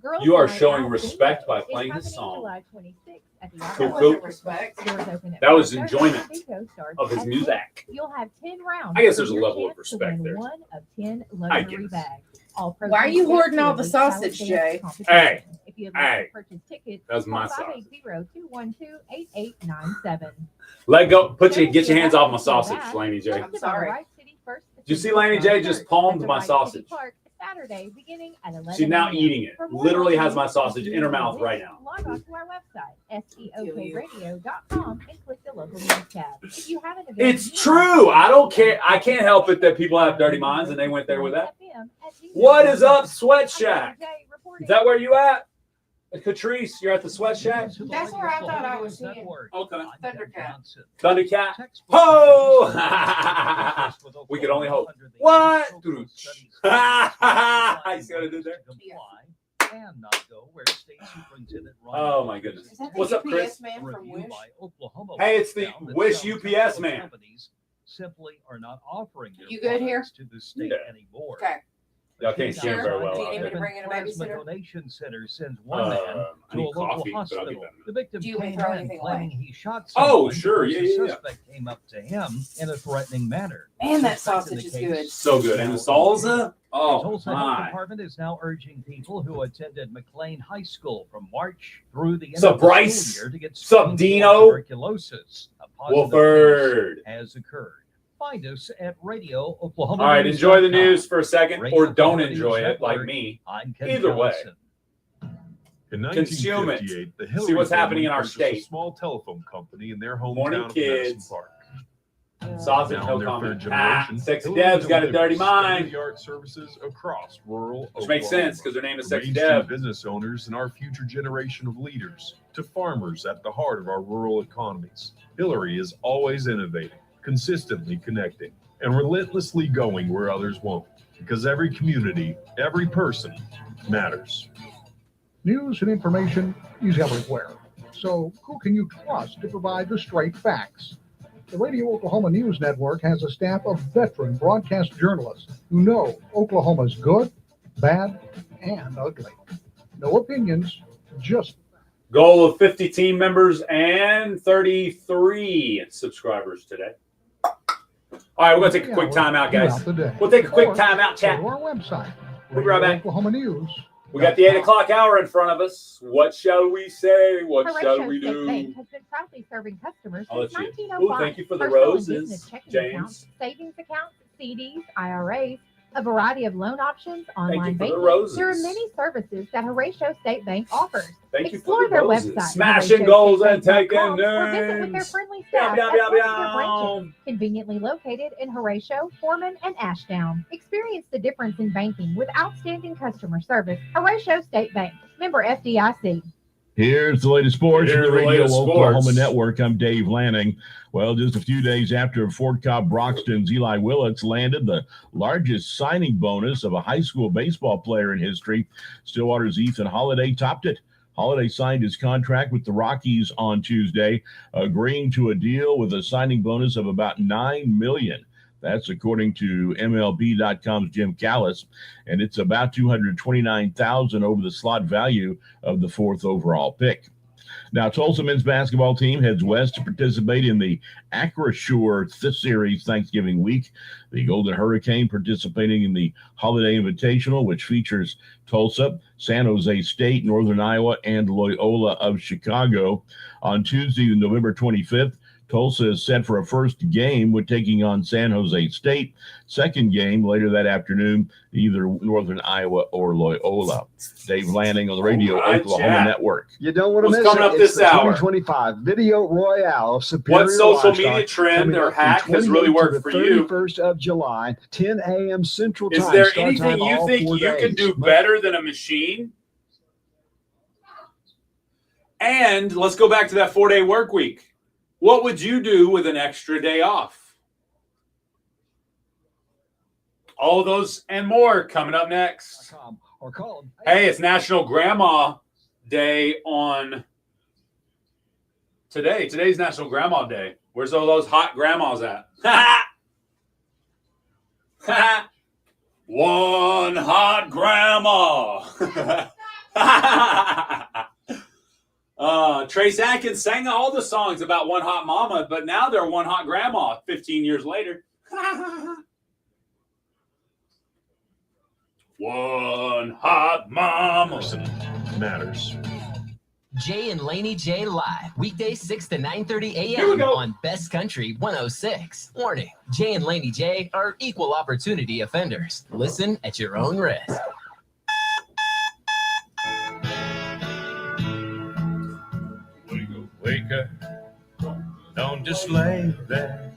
Girls You are Night showing Out respect by is playing this happening song. July 26th at the Cool, Idaho cool. Respect. Doors open at That was 5:30. enjoyment Bingo starts of his at music. 10. You'll have 10 rounds. I guess for there's a your level of chance to respect win there. One of 10 I luxury guess. bags. All Why are you proceeds go hoarding to all the the League sausage, Talent Jay? Dance competition. Hey. If you'd like Hey. to purchase tickets, That's my call sausage. 580-212-8897. Get your hands off my sausage, Laney J. I'm sorry. Did you see Laney J just palmed my sausage? Saturday, beginning at 11 She's now a.m. eating it. For more Literally has my information sausage on in her community mouth right events, now. Log on to our website, seokradio.com, and click the local news tab. If you have an event It's true. I don't care. I can't help it that people have dirty minds and they went there with that. What is up, Sweat Shack? Is that where you at? Catrice, you're at the Sweat Shack? That's where I thought I was seeing Okay. Thundercat. Thundercat? Ho! We could only hope. What? You see what I did there? And not go where State Superintendent Oh, my goodness. Is that the What's up, Chris? UPS man from Review Wish? by Oklahoma Hey, it's the found that Wish some UPS telephone man. companies simply are not offering their You good here? products to the state Yeah. anymore. Okay. Y'all can't see him very well Do you out need me there. to bring in a Plasma babysitter? donation center sends one man I to a need local coffee, but I'll get hospital. that. The victim Do you want me came to throw in anything claiming away? he shot Oh, someone sure. because Yeah, the yeah, yeah. suspect came up to him in a threatening manner. Man, that Suspect in sausage the is case good. So good. And the salsa? The Oh, Tulsa Health my. Department is now urging people who attended McLean High School from March through the end Sup, of the Bryce? school year to get Sup, screened Dino? for tuberculosis. A positive Wolford. case has occurred. Find us at Radio Oklahoma. All right, enjoy the news for a second or don't enjoy it like me. Either way. In Consume it. 1958, the See Hillary what's happening in family our purchased state. A small telephone company in their hometown Morning, of Madison kids. Park. Sausage, Now no in their comment. third Ah, generation, Sexy Hillary Deb's got a dirty delivers mind. state-of-the-art services across rural Which makes Oklahoma. sense because her name is From Sexy mainstream Deb. business owners and our future generation of leaders to farmers at the heart of our rural economies. Hillary is always innovating, consistently connecting, and relentlessly going where others won't. Because every community, every person matters. News and information is everywhere. So who can you trust to provide the straight facts? The Radio Oklahoma News Network has a staff of veteran broadcast journalists who know Oklahoma's good, bad, and ugly. No opinions, just Goal of 50 team members and 33 subscribers today. All right, we're going to take a quick timeout, guys. throughout the day. We'll take a quick Or timeout, go chat. to our website, We'll be right back. Oklahoma News. We got the 8 o'clock hour in front of us. What shall we say? What shall Horatio we State do? Bank has been proudly serving customers I'll since let you. 1905. Ooh, thank you for the Personal and roses, business checking James. accounts, savings accounts, CDs, IRAs, a variety of loan options, Thank you online for the banking. roses. There are many services that Horatio State Bank offers. Thank you Explore for the their roses. website, Smashing goals and taking HoratioStateBank.com, or visit with their names. friendly Meow, staff meow, at meow, one of their meow. branches, conveniently located in Horatio, Foreman, and Ashdown. Experience the difference in banking with outstanding customer service. Horatio State Bank, member FDIC. Here's the latest sports Here's from the the Radio latest Oklahoma sports. Network. I'm Dave Lanning. Well, just a few days after Fort Cobb Broxton's Eli Willits landed the largest signing bonus of a high school baseball player in history, Stillwater's Ethan Holiday topped it. Holiday signed his contract with the Rockies on Tuesday, agreeing to a deal with a signing bonus of about $9 million. That's according to MLB.com's Jim Callis, and it's about $229,000 over the slot value of the fourth overall pick. Now, Tulsa men's basketball team heads west to participate in the Acrisure Series Thanksgiving week. The Golden Hurricane participating in the Holiday Invitational, which features Tulsa, San Jose State, Northern Iowa, and Loyola of Chicago. On Tuesday, November 25th, Tulsa is set for a first game with taking on San Jose State. Second game later that afternoon, either Northern Iowa or Loyola. Dave Lanning on the radio, All right, Oklahoma Jack. Network. You don't want to What's miss coming it. up It's this the hour? 2025 Video Royale of Superior What social Livestock media trend coming or up from hack has really 28th to worked the for you? 31st of July, 10 a.m. Central Is Time. there Start anything time you all think 4 you can days. do better than a machine? And let's go back to that 4-day work week. What would you do with an extra day off? All of those and more coming up next. Or call them. Hey, it's National Grandma Day on today. Today's National Grandma Day. Where's all those hot grandmas at? One hot grandma. Trace Atkins sang all the songs about one hot mama, but now they're one hot grandma 15 years later. One hot mama. Matters. Jay and Laney J live, weekdays 6 to 9:30 Here we a.m. go. on Best Country 106. Warning, Jay and Laney J are equal opportunity offenders. Listen at your own risk. Wake up, don't just lay there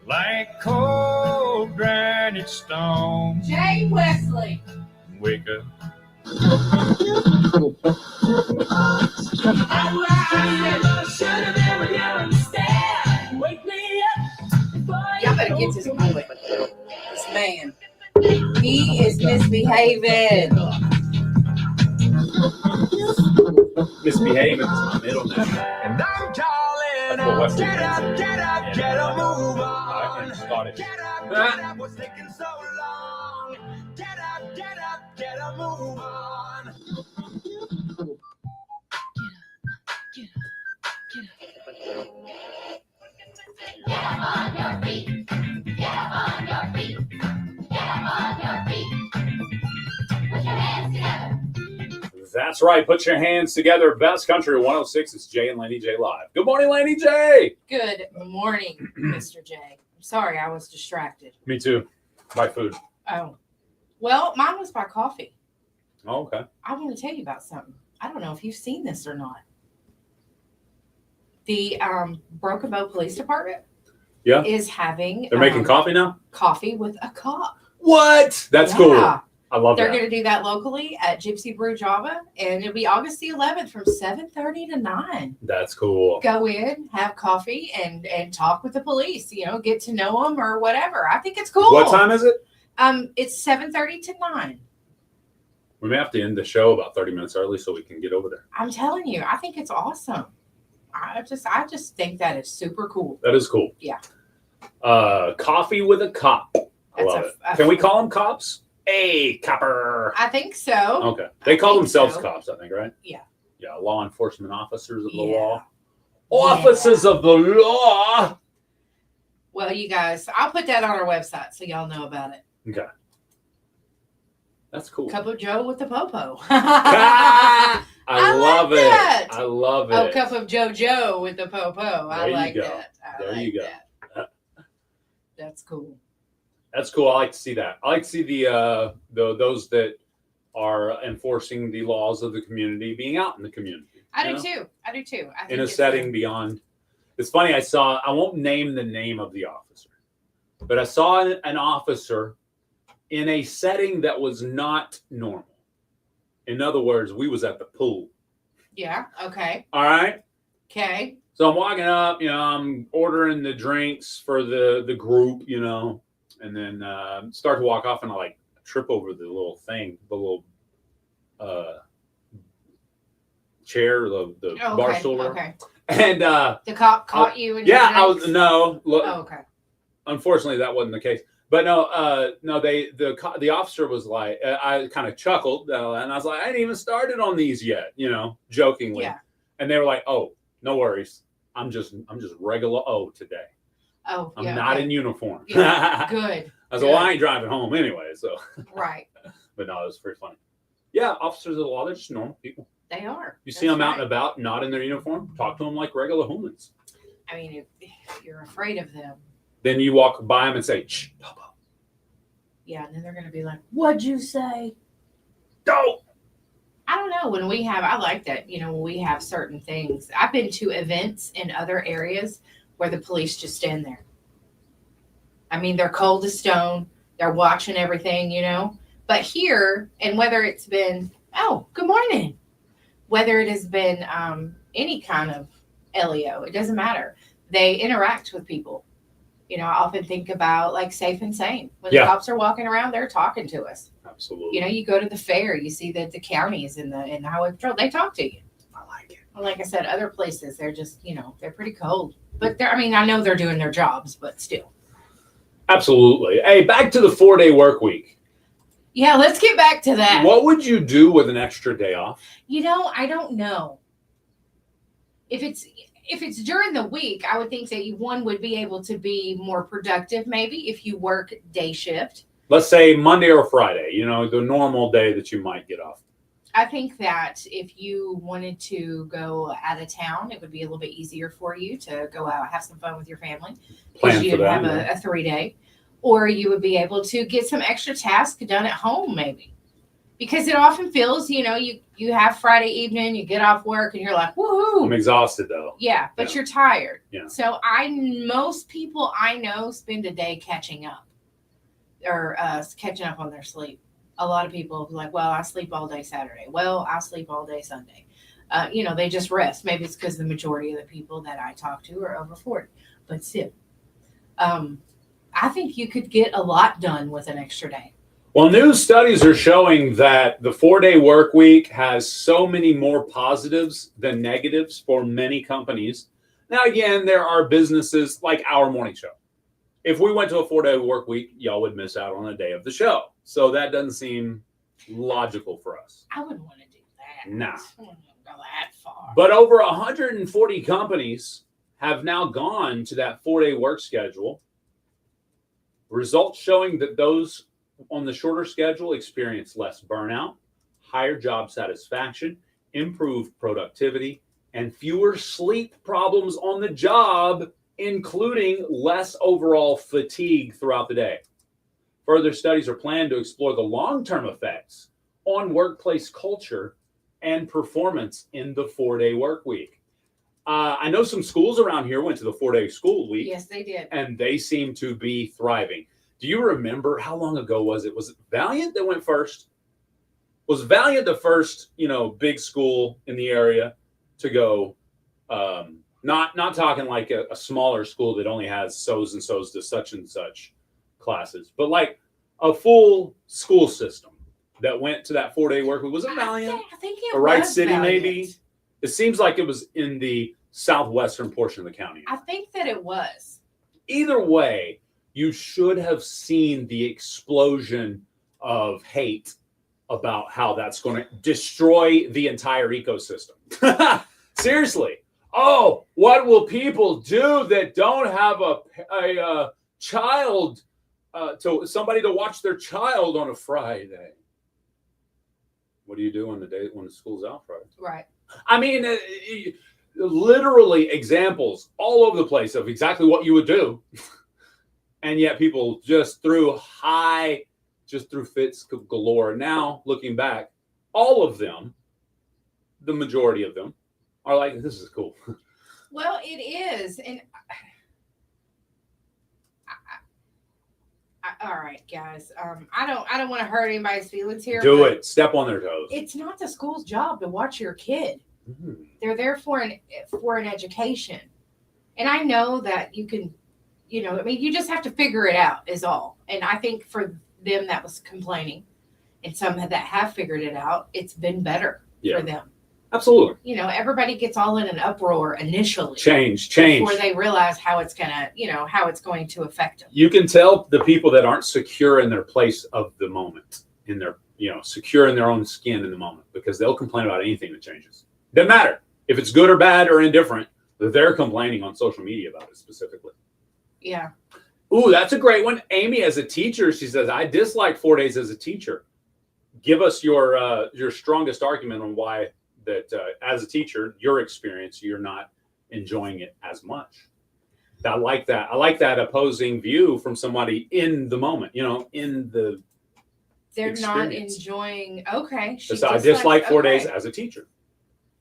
like cold granite stone. Jay Wesley. Wake up. Y'all better get this boy. This man. He is misbehaving. Misbehaving is my middle name. And I'm calling That's what out, Wesley get up, means. get up, get a move I on. think Scottish. Get up, what's taking so long? Get up, get a move on. Get up on your feet. Get up on your feet. Get up on your feet. Put your hands together. That's right. Put your hands together. Best Country 106. It's Jay and Laney J live. Good morning, Laney J. Good morning, Mr. J. I'm sorry, I was distracted. Me too. By food. Oh. Well, mine was by coffee. Oh, okay. I want to tell you about something. I don't know if you've seen this or not. The Broken Bow Police Department Yeah. is having They're making coffee now? coffee with a cop. What? That's Yeah. cool. I love They're that. going to do that locally at Gypsy Brew Java, and it'll be August the 11th from 7:30 to 9. That's cool. Go in, have coffee, and talk with the police. You know, get to know them or whatever. I think it's cool. What time is it? It's 7:30 to 9. We may have to end the show about 30 minutes early so we can get over there. I'm telling you, I think it's awesome. I just think that is super cool. That is cool. Yeah. Coffee with a cop. I That's love a- it. a- Can we call them cops? Hey, copper. I think so. Okay. They call think themselves so. cops, I think, right? Yeah. Yeah. Law enforcement officers of the Yeah. law. Officers of the law. Well, you guys, I'll put that on our website so y'all know about it. Okay. That's cool. Cup of Joe with the popo. I love it. that. I love it. Oh, Cup of JoJo with the popo. I There you like go. that. There you go. That's cool. That's cool. I like to see that. I like to see the those that are enforcing the laws of the community being out in the community. I you do know? too. I do too. I think In a it's setting beyond. It's funny. I won't name the name of the officer, but I saw an officer in a setting that was not normal. In other words, we was at the pool. Yeah. Okay. All right. Okay. So I'm walking up, I'm ordering the drinks for the group, and then start to walk off, and I trip over the little thing, the little chair, the bar stool. Okay. And The cop caught you in yeah, your drinks? look. Oh, okay. Unfortunately, that wasn't the case. But the officer was like, I kind of chuckled, and I was like, I ain't even started on these yet, jokingly. Yeah. And they were like, "Oh, no worries. I'm just regular O today. Oh, I'm yeah, not okay. in uniform." Yeah, good. I was like, "Well, I ain't driving home anyway." So, Right. but no, it was pretty funny. Yeah, officers of the law, they're just normal people. They are. You see them out and about, not in their uniform, talk to them like regular humans. I mean, if you're afraid of them, Then you walk by them and say, "Shh, Papa." yeah, and then they're going to be like, "What'd you say?" Don't. I don't know. When we have, I like that, you know, when we have certain things. I've been to events in other areas where the police just stand there. I mean, they're cold as stone. They're watching everything, you know. But here, and whether it's been, oh, good morning, whether it has been any kind of LEO, it doesn't matter. They interact with people. You know, I often think about like Safe and Sane. When the cops are walking around, they're talking to us. Absolutely. You know, you go to the fair, you see that the counties and the highway patrol, they talk to you. I like it. Well, like I said, other places, they're just, you know, they're pretty cold. But they're, I mean, I know they're doing their jobs, but still. Absolutely. Hey, back to the 4-day work week. Yeah, let's get back to that. What would you do with an extra day off? You know, I don't know. If it's during the week, I would think that one would be able to be more productive maybe if you work day shift. Let's say Monday or Friday, you know, the normal day that you might get off. I think that if you wanted to go out of town, it would be a little bit easier for you to go out, have some fun with your family. Because you'd have a 3-day. Or you would be able to get some extra tasks done at home maybe. Because it often feels, you know, you have Friday evening, you get off work and you're like, woohoo. I'm exhausted though. Yeah, but you're tired. Yeah. So most people I know spend a day catching up or catching up on their sleep. A lot of people are like, well, I sleep all day Saturday. Well, I sleep all day Sunday. You know, they just rest. Maybe it's because the majority of the people that I talk to are over 40. But still, I think you could get a lot done with an extra day. Well, new studies are showing that the 4-day work week has so many more positives than negatives for many companies. Now, again, there are businesses like our morning show. If we went to a 4-day work week, y'all would miss out on a day of the show. So that doesn't seem logical for us. I wouldn't want to do that. Nah. I wouldn't go that far. But over 140 companies have now gone to that 4-day work schedule. Results showing that those on the shorter schedule experience less burnout, higher job satisfaction, improved productivity, and fewer sleep problems on the job, including less overall fatigue throughout the day. Further studies are planned to explore the long-term effects on workplace culture and performance in the 4-day work week. I know some schools around here went to the 4-day school week. Yes, they did. And they seem to be thriving. Do you remember how long ago was it? Was it Valiant that went first? Was Valiant the first, you know, big school in the area to go? Not talking like a smaller school that only has so's and so's to such and such classes, but like a full school system that went to that 4-day work week. Was it Valiant? I think it or Wright was City, Valiant. maybe. It seems like it was in the southwestern portion of the county. I think that it was. Either way, you should have seen the explosion of hate about how that's going to destroy the entire ecosystem. Seriously. Oh, what will people do that don't have a child, to somebody to watch their child on a Friday? What do you do on the day when the school's out Friday? Right. I mean, literally examples all over the place of exactly what you would do. And yet people just threw fits galore. Now, looking back, all of them, the majority of them, are like, this is cool. Well, it is. And all right, guys. I don't want to hurt anybody's feelings here. Do but it. Step on their toes. It's not the school's job to watch your kid. Mm-hmm. They're there for an education. And I know that you can, you know, I mean, you just have to figure it out is all. And I think for them that was complaining and some that have figured it out, it's been better for them. Absolutely. You know, everybody gets all in an uproar initially. Change. Before they realize how it's going to affect them. You can tell the people that aren't secure in their place of the moment, secure in their own skin in the moment, because they'll complain about anything that changes. Doesn't matter. if it's good or bad or indifferent, they're complaining on social media about it specifically. Yeah. Ooh, that's a great one. Amy, as a teacher, she says, I dislike 4 days as a teacher. Give us your strongest argument on why that as a teacher, your experience, you're not enjoying it as much. I like that. I like that opposing view from somebody in the moment, in the They're not experience. enjoying. Okay. So I dislike 4 days as a teacher.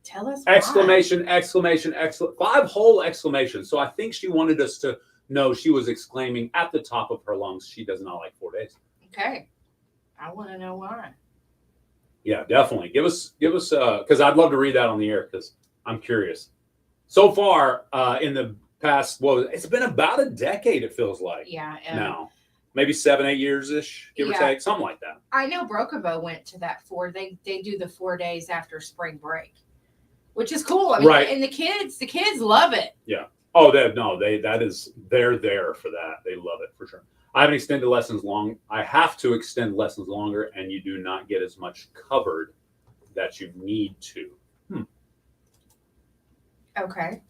Tell us why. Exclamation, exclamation, 5 whole exclamations. So I think she wanted us to know she was exclaiming at the top of her lungs, she does not like 4 days. Okay. I want to know why. Yeah, definitely. Give us, because I'd love to read that on the air because I'm curious. So far, in the past, it's been about a decade, it feels like. Yeah. Now, maybe 7-8 years-ish, give or take, something like that. I know Brokovo went to that they do the 4 days after spring break, which is cool. I mean, Right. And the kids love it. Yeah. Oh, they're there for that. They love it for sure. I haven't extended lessons long. I have to extend lessons longer, and you do not get as much covered that you need to. Okay.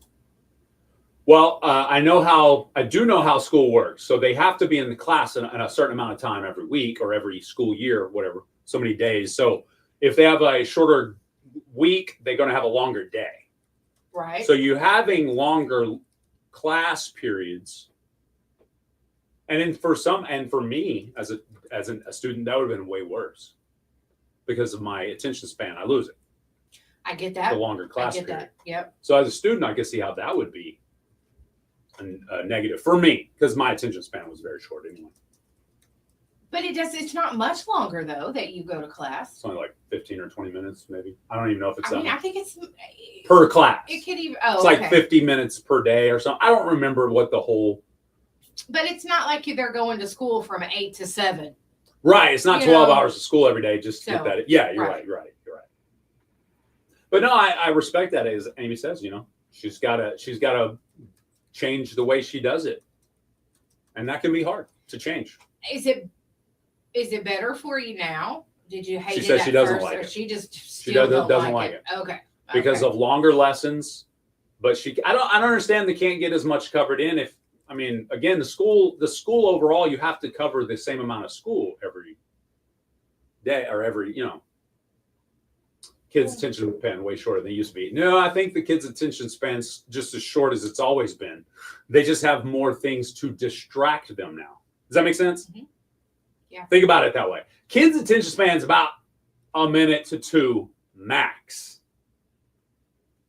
Well, I do know how school works. So they have to be in the class in a certain amount of time every week or every school year, or whatever, so many days. So if they have a shorter week, they're going to have a longer day. Right. So you having longer class periods, and then for me as a student, that would have been way worse because of my attention span. I lose it. I get that. The longer class I get period. that. Yep. So as a student, I can see how that would be a negative for me because my attention span was very short anyway. But it's not much longer though that you go to class. It's only like 15 or 20 minutes, maybe. I don't even know if it's I think it's per class. It could even It's like 50 minutes per day or something. I don't remember what the whole. But it's not like they're going to school from 8 to 7. Right. It's not 12 hours of school every day just to get that. Yeah, you're right. You're right. But no, I respect that. As Amy says, she's got to change the way she does it. And that can be hard to change. Is it better for you now? Did you hate it? She says she doesn't like it. She just She doesn't like it. Okay. Because of longer lessons. But I don't understand they can't get as much covered in again, the school overall, you have to cover the same amount of school every day or every, kids' attention span way shorter than they used to be. No, I think the kids' attention span's just as short as it's always been. They just have more things to distract them now. Does that make sense? Mm-hmm. Yeah. Think about it that way. Kids' attention span's about a minute to 2 max.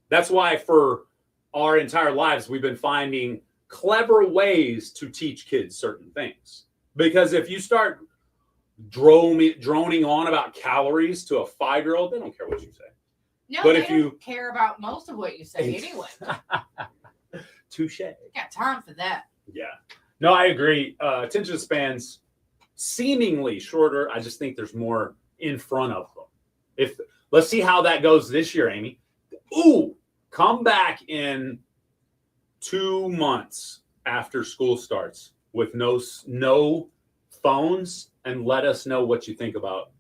That's why for our entire lives, we've been finding clever ways to teach kids certain things. Because if you start droning on about calories to a 5-year-old, they don't care what you say. No, but they if you don't care about most of what you say anyway. Touche. Got time for that. Yeah. No, I agree. Attention spans seemingly shorter. I just think there's more in front of them. Let's see how that goes this year, Amy. Ooh, come back in 2 months after school starts with no phones and let us know what you think about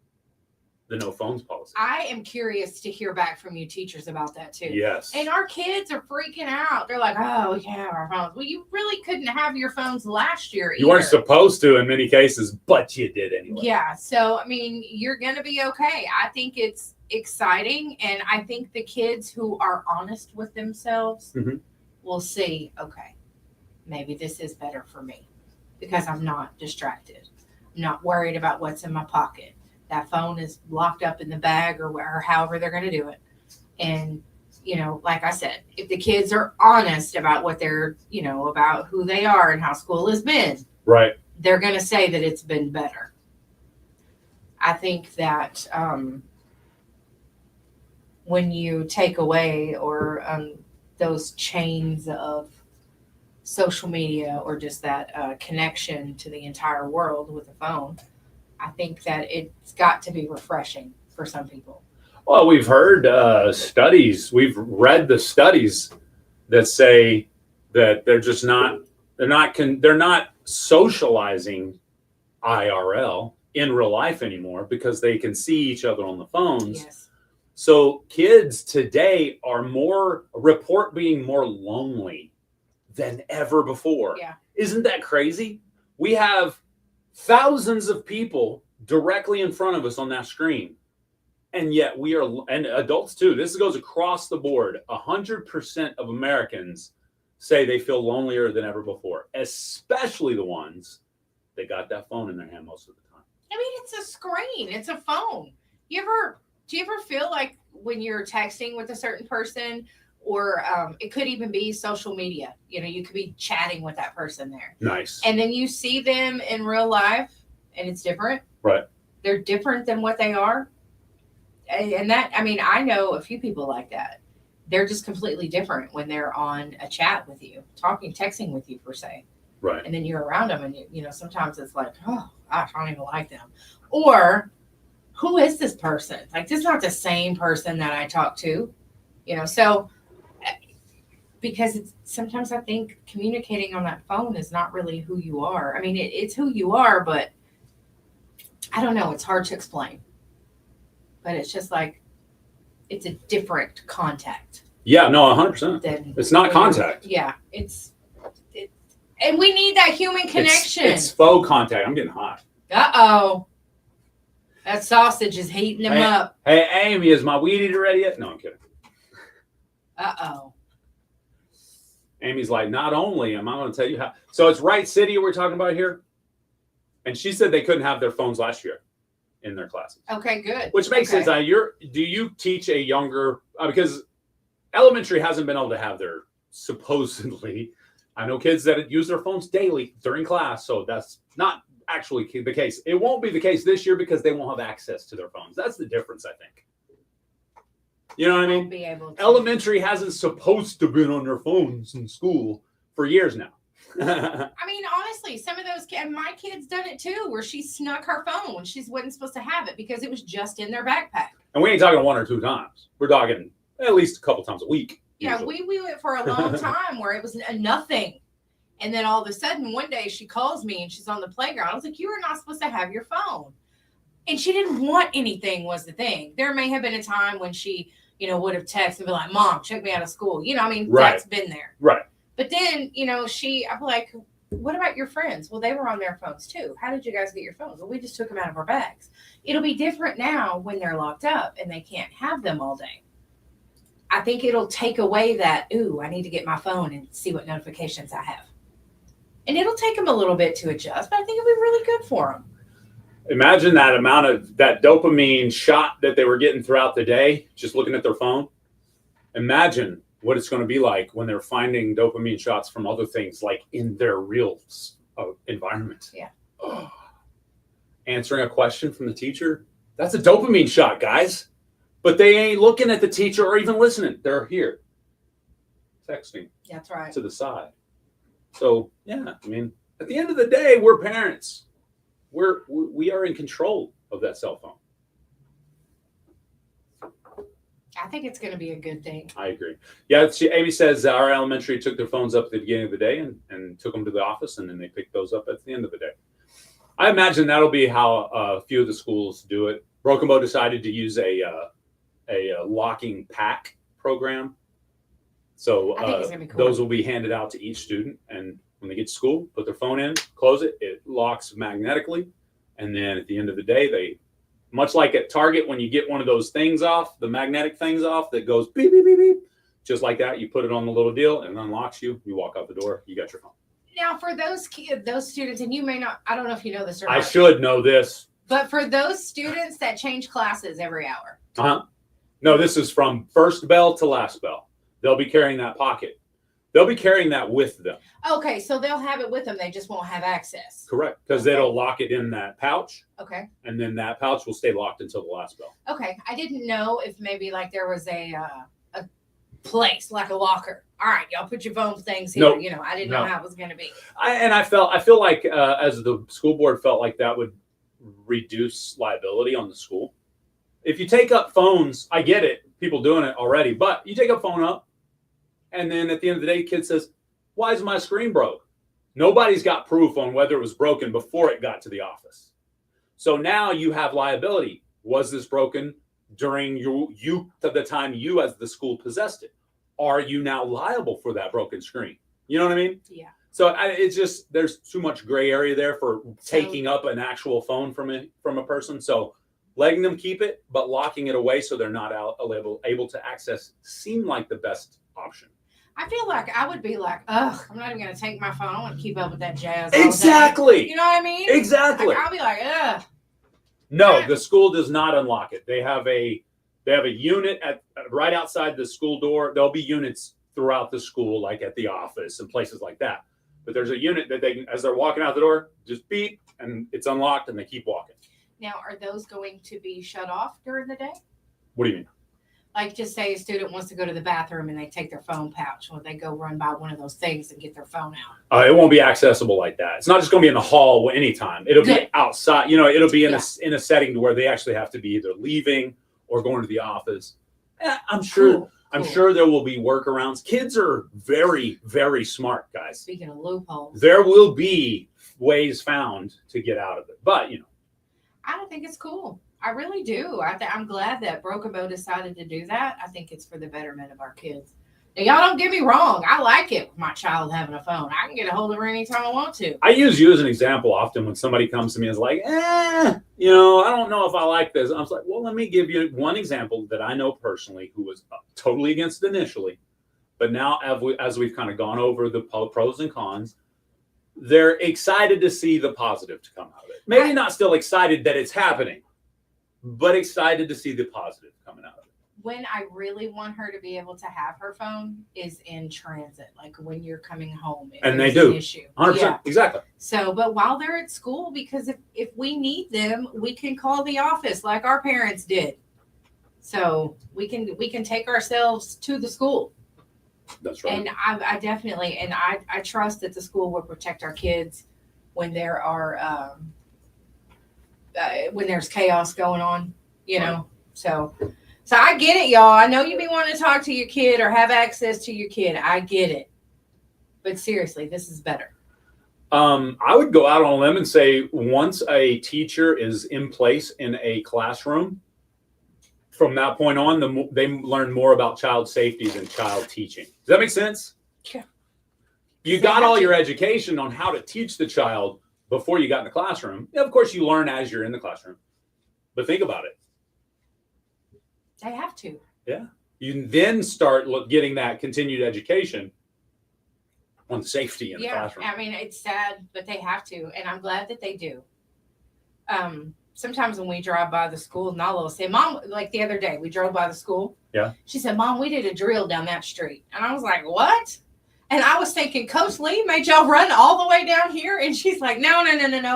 the no phones policy. I am curious to hear back from you teachers about that too. Yes. And our kids are freaking out. They're like, oh, we can't have our phones. Well, you really couldn't have your phones last year either. You weren't supposed to in many cases, but you did anyway. Yeah. So, you're going to be okay. I think it's exciting. And I think the kids who are honest with themselves will see, okay, maybe this is better for me because I'm not distracted. I'm not worried about what's in my pocket. That phone is locked up in the bag or however they're going to do it. And, like I said, if the kids are honest about what they're, about who they are and how school has been, right, they're going to say that it's been better. I think that when you take away or those chains of social media or just that connection to the entire world with the phone, I think that it's got to be refreshing for some people. Well, we've heard studies. We've read the studies that say that they're not socializing IRL in real life anymore because they can see each other on the phones. Yes. So kids today are report being more lonely than ever before. Yeah. Isn't that crazy? We have thousands of people directly in front of us on that screen. And yet we are, and adults too, this goes across the board. 100% of Americans say they feel lonelier than ever before, especially the ones that got that phone in their hand most of the time. I mean, it's a screen. It's a phone. Do you ever feel like when you're texting with a certain person, or it could even be social media, you could be chatting with that person there. Nice. And then you see them in real life and it's different. Right. They're different than what they are. And that, I mean, I know a few people like that. They're just completely different when they're on a chat with you, texting with you per se. Right. And then you're around them and sometimes it's like, oh gosh, I don't even like them. Or who is this person? Like, this is not the same person that I talk to, so because sometimes I think communicating on that phone is not really who you are. I mean, it's who you are, but I don't know. It's hard to explain, but it's just like, it's a different contact. Yeah, no, 100%. It's not contact. Yeah. And we need that human connection. It's faux contact. I'm getting hot. Uh-oh. That sausage is heating them up. Hey, Amy, is my weed eater ready yet? No, I'm kidding. Uh-oh. Amy's like, not only am I going to tell you how. So it's Wright City we're talking about here. And she said they couldn't have their phones last year in their classes. Okay, good. Which makes sense. Do you teach a younger, because elementary hasn't been able to have their, supposedly, I know kids that use their phones daily during class. So that's not actually the case. It won't be the case this year because they won't have access to their phones. That's the difference, I think. You know what I mean? Be able to. Elementary hasn't supposed to been on their phones in school for years now. I mean, honestly, some of those kids, my kid's done it too, where she snuck her phone when she wasn't supposed to have it because it was just in their backpack. And we ain't talking 1 or 2 times. We're talking at least a couple times a week. Yeah, we went for a long time where it was nothing. And then all of a sudden, one day she calls me and she's on the playground. I was like, you are not supposed to have your phone. And she didn't want anything was the thing. There may have been a time when she, would have texted and be like, Mom, check me out of school. That's been there. Right. But then, I'm like, what about your friends? Well, they were on their phones too. How did you guys get your phones? Well, we just took them out of our bags. It'll be different now when they're locked up and they can't have them all day. I think it'll take away that, I need to get my phone and see what notifications I have. And it'll take them a little bit to adjust, but I think it'll be really good for them. Imagine that amount of that dopamine shot that they were getting throughout the day, just looking at their phone. Imagine what it's going to be like when they're finding dopamine shots from other things, like in their real environment. Yeah. Oh. Answering a question from the teacher. That's a dopamine shot, guys. But they ain't looking at the teacher or even listening. They're here texting. That's right. To the side. So, yeah, I mean, at the end of the day, we're parents. We are in control of that cell phone. I think it's going to be a good thing. I agree. Yeah, Amy says our elementary took their phones up at the beginning of the day and took them to the office, and then they picked those up at the end of the day. I imagine that'll be how a few of the schools do it. Broken Bow decided to use a locking pack program. So those will be handed out to each student, and when they get to school, put their phone in, close it, it locks magnetically, and then at the end of the day, they, much like at Target when you get one of those things off, the magnetic things off that goes beep, beep, beep, beep, just like that, you put it on the little deal and it unlocks you, you walk out the door, you got your phone. Now for those students, and you may not, I don't know if you know this or not. I should know this. But for those students that change classes every hour. Uh-huh. No, this is from first bell to last bell. They'll be carrying that pocket. They'll be carrying that with them. Okay, so they'll have it with them. They just won't have access. Correct, because they'll lock it in that pouch. Okay. And then that pouch will stay locked until the last bell. Okay, I didn't know if maybe like there was a place like a locker. All right, y'all put your phone things here. Nope. I didn't know how it was going to be. I feel like as the school board felt like that would reduce liability on the school. If you take up phones, I get it, people doing it already, but you take a phone up, and then at the end of the day, kid says, why is my screen broke? Nobody's got proof on whether it was broken before it got to the office. So now you have liability. Was this broken during the time you as the school possessed it. Are you now liable for that broken screen? You know what I mean? Yeah. So it's just there's too much gray area there for taking up an actual phone from a person. So letting them keep it, but locking it away so they're not able to access seemed like the best option. I feel like I would be like, ugh, I'm not even going to take my phone. I want to keep up with that jazz. all Exactly. day. You know what I mean? Exactly. Like, I'll be like, ugh. No, the school does not unlock it. They have a unit right outside the school door. There'll be units throughout the school, like at the office and places like that. But there's a unit that they can, as they're walking out the door, just beep and it's unlocked and they keep walking. Now, are those going to be shut off during the day? What do you mean? Like, just say a student wants to go to the bathroom and they take their phone pouch. Will they go run by one of those things and get their phone out? It won't be accessible like that. It's not just going to be in the hall anytime. It'll be outside. It'll be in a setting to where they actually have to be either leaving or going to the office. I'm sure. Cool. I'm sure there will be workarounds. Kids are very, very smart, guys. Speaking of loopholes, there will be ways found to get out of it. But I don't think it's cool. I really do. I'm glad that Broken Bow decided to do that. I think it's for the betterment of our kids. Now, y'all don't get me wrong. I like it with my child having a phone. I can get a hold of her anytime I want to. I use you as an example often when somebody comes to me and is like, I don't know if I like this. I was like, well, let me give you one example that I know personally who was totally against it initially. But now as we've kind of gone over the pros and cons, they're excited to see the positive to come out of it. Maybe not still excited that it's happening, but excited to see the positive coming out of it. When I really want her to be able to have her phone is in transit, like when you're coming home. And they do. An issue. 100%. Yeah. Exactly. So, but while they're at school, because if we need them, we can call the office like our parents did. So we can take ourselves to the school. That's right. And I definitely, and I trust that the school will protect our kids when there are, when there's chaos going on, So I get it, y'all. I know you be wanting to talk to your kid or have access to your kid. I get it. But seriously, this is better. I would go out on a limb and say once a teacher is in place in a classroom, from that point on, they learn more about child safety than child teaching. Does that make sense? Yeah. You got all your education on how to teach the child before you got in the classroom. Yeah, of course, you learn as you're in the classroom. But think about it. They have to. Yeah. You then start getting that continued education on safety in the classroom. I mean, it's sad, but they have to. And I'm glad that they do. Sometimes when we drive by the school, Nala will say, Mom, like the other day, we drove by the school. Yeah. She said, Mom, we did a drill down that street. And I was like, what? And I was thinking, Coach Lee made y'all run all the way down here? And she's like, no,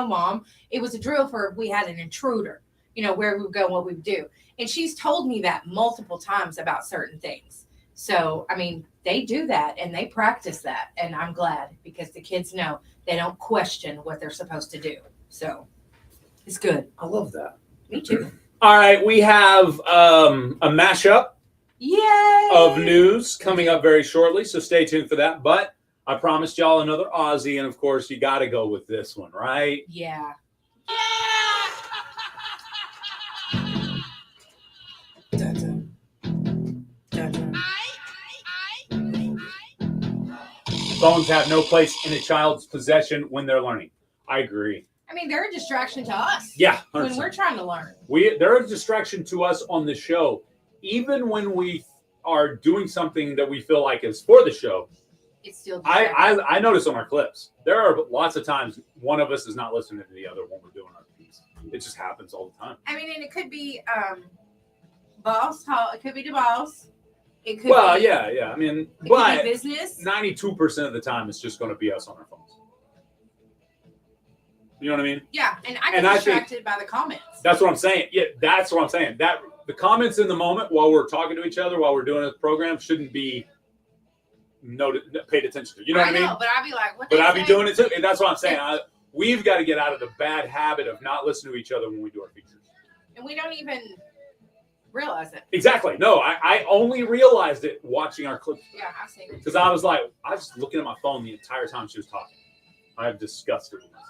Mom. It was a drill for if we had an intruder, where we would go, what we would do. And she's told me that multiple times about certain things. So, I mean, they do that and they practice that. And I'm glad because the kids know they don't question what they're supposed to do. So it's good. I love that. Me too. All right. We have a mashup of news coming up very shortly. So stay tuned for that. But I promised y'all another Aussie. And of course, you got to go with this one, right? Yeah. Phones have no place in a child's possession when they're learning. I agree. I mean, they're a distraction to us. Yeah, 100%. When we're trying to learn. They're a distraction to us on the show. Even when we are doing something that we feel like is for the show, it's still I notice on our clips, there are lots of times one of us is not listening to the other when we're doing our piece. It just happens all the time. I mean, and it could be boss. It could be the boss. It could be, yeah. I mean, it but could be business. 92% of the time, it's just going to be us on our phones. You know what I mean? Yeah, and I get distracted by the comments. That's what I'm saying. Yeah, that's what I'm saying. That the comments in the moment while we're talking to each other, while we're doing a program, shouldn't be paid attention to. You know what I mean? But I'd be like, what? But I'd be doing it too. And that's what I'm saying. We've got to get out of the bad habit of not listening to each other when we do our features. And we don't even realize it. Exactly. No, I only realized it watching our clip. Yeah, I've seen it. Because I was looking at my phone the entire time she was talking. I'm disgusted with myself.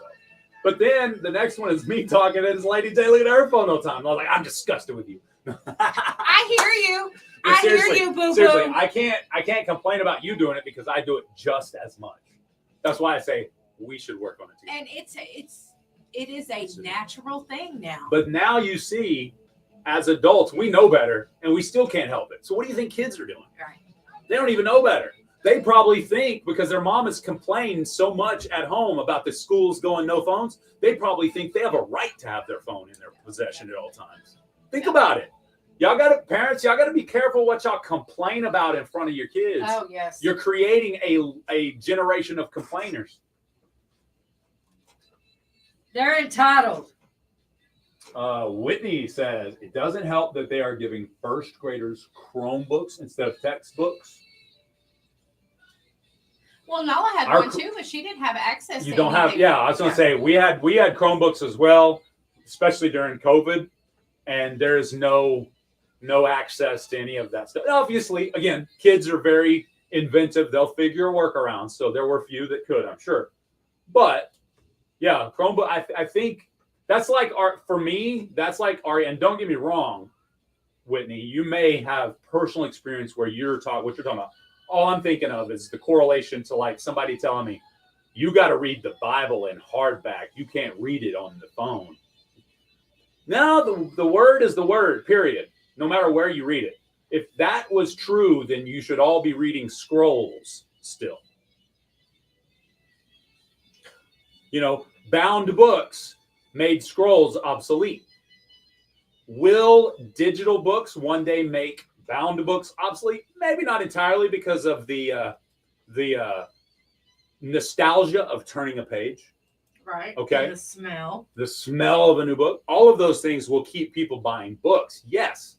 But then the next one is me talking, and it's Laney J looking at her phone all the time. I was like, I'm disgusted with you. I hear you. But I hear seriously, you, boo seriously, boo. I can't complain about you doing it because I do it just as much. That's why I say we should work on it together. And it is a natural thing now. But now you see, as adults, we know better, and we still can't help it. So what do you think kids are doing? Right. They don't even know better. They probably think because their mom has complained so much at home about the schools going no phones, they probably think they have a right to have their phone in their possession at all times. Think about it. Parents, y'all got to be careful what y'all complain about in front of your kids. Oh, yes. You're creating a generation of complainers. They're entitled. Whitney says it doesn't help that they are giving first graders Chromebooks instead of textbooks. Well, Nala had one too, but she didn't have access. You to don't have, anything. yeah. I was gonna say we had Chromebooks as well, especially during COVID, and there's no access to any of that stuff. Obviously, again, kids are very inventive; they'll figure workarounds. So there were a few that could, I'm sure, but yeah, Chromebook. I think that's like for me. That's like and don't get me wrong, Whitney, you may have personal experience where what you're talking about. All I'm thinking of is the correlation to like somebody telling me, you got to read the Bible in hardback. You can't read it on the phone. No, the word is the word, period. No matter where you read it. If that was true, then you should all be reading scrolls still. You know, bound books made scrolls obsolete. Will digital books one day make bound books obsolete? Maybe not entirely because of the nostalgia of turning a page. Right. Okay. And the smell of a new book. All of those things will keep people buying books. Yes.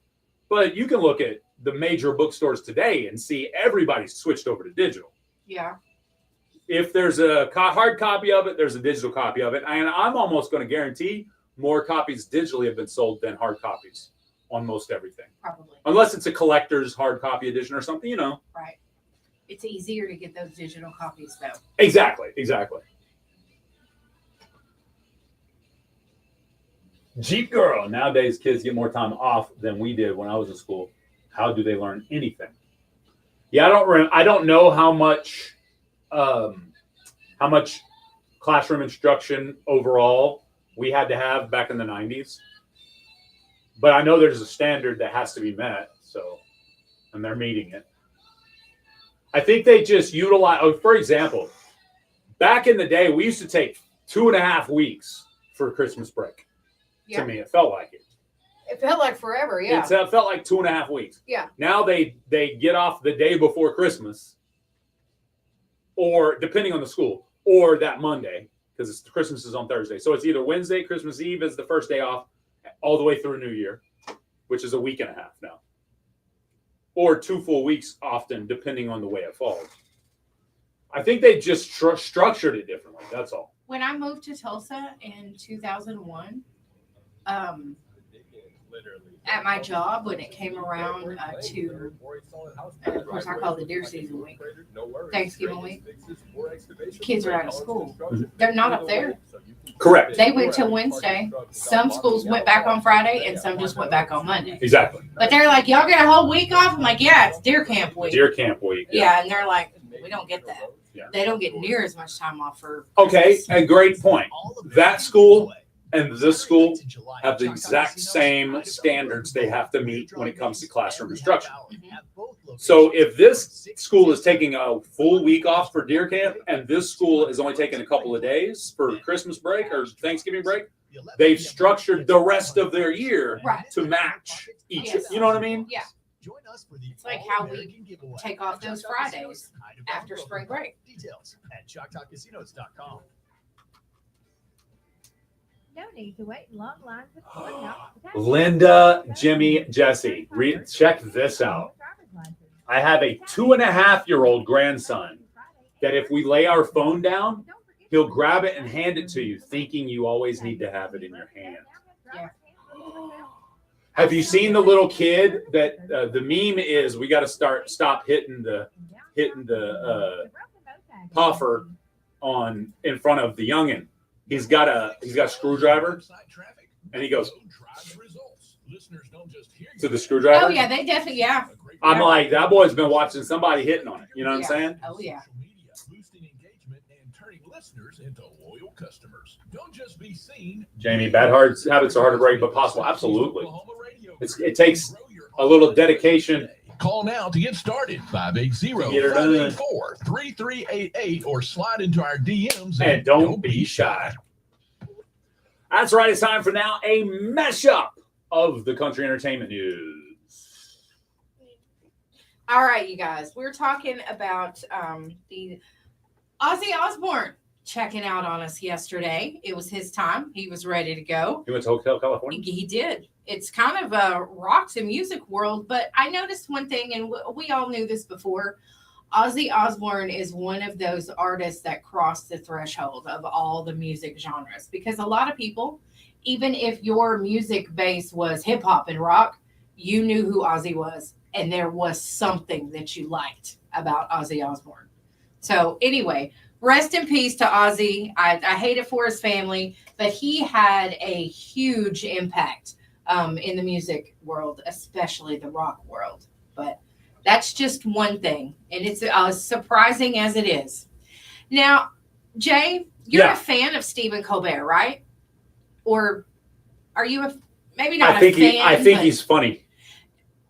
But you can look at the major bookstores today and see everybody's switched over to digital. Yeah. If there's a hard copy of it, there's a digital copy of it. And I'm almost going to guarantee more copies digitally have been sold than hard copies on most everything. Probably. Unless it's a collector's hard copy edition or something, you know. Right. It's easier to get those digital copies, though. Exactly. Jeep girl. Nowadays, kids get more time off than we did when I was in school. How do they learn anything? Yeah, I don't know how much classroom instruction overall we had to have back in the 90s. But I know there's a standard that has to be met, and they're meeting it. I think they just utilize, for example, back in the day, we used to take 2.5 weeks for Christmas break. Yeah. To me, it felt like it. It felt like forever, yeah. It felt like 2.5 weeks. Yeah. Now they get off the day before Christmas, or depending on the school, or that Monday, because Christmas is on Thursday. So it's either Wednesday, Christmas Eve is the first day off, all the way through New Year, which is a week and a half now. Or 2 full weeks often, depending on the way it falls. I think they just structured it differently. That's all. When I moved to Tulsa in 2001, at my job, when it came around to, of course, I call it the deer season week, Thanksgiving week, kids are out of school. They're not up there. Correct. They went till Wednesday. Some schools went back on Friday, and some just went back on Monday. Exactly. But they're like, y'all get a whole week off? I'm like, yeah, it's deer camp week. Deer camp week. Yeah, and they're like, we don't get that. Yeah. They don't get near as much time off for Okay, a great point. That school and this school have the exact same standards they have to meet when it comes to classroom instruction. So if this school is taking a full week off for deer camp and this school is only taking a couple of days for Christmas break or Thanksgiving break, they've structured the rest of their year to match each. Yes. You know what I mean? Yeah. It's like how we take off those Fridays after spring break. Details at ChoctawCasinos.com. No need to wait in long lines with courthouse. Linda, Jimmy, Jesse, check this out. I have a 2.5-year-old grandson that if we lay our phone down, he'll grab it and hand it to you, thinking you always need to have it in your hand. Yeah. Have you seen the little kid that the meme is? We got to stop hitting the puffer in front of the youngin. He's got a screwdriver, and he goes, Listeners don't just hear To the screwdriver? Oh yeah, they definitely I'm like, that boy's been watching somebody hitting on it. You know what I'm saying? Oh yeah. boosting engagement and turning listeners into loyal customers. Don't just be seen. Jamie, bad habits are hard to break, but possible. Absolutely. It takes a little dedication. Call now to get started. 580-584-3388 or slide into our DMs And don't be shy. That's right. It's time for now a mashup of the country entertainment news. All right, you guys. We're talking about the Ozzy Osbourne checking out on us yesterday. It was his time. He was ready to go. He went to Hotel California? He did. It's kind of a rock to music world, but I noticed one thing, and we all knew this before. Ozzy Osbourne is one of those artists that crossed the threshold of all the music genres, because a lot of people, even if your music base was hip hop and rock, you knew who Ozzy was, and there was something that you liked about Ozzy Osbourne. So anyway, rest in peace to Ozzy. I hate it for his family, but he had a huge impact in the music world, especially the rock world. But that's just one thing, and it's as surprising as it is. Now, Jay, you're a fan of Stephen Colbert, right? Or are you maybe not a fan? I think he's funny.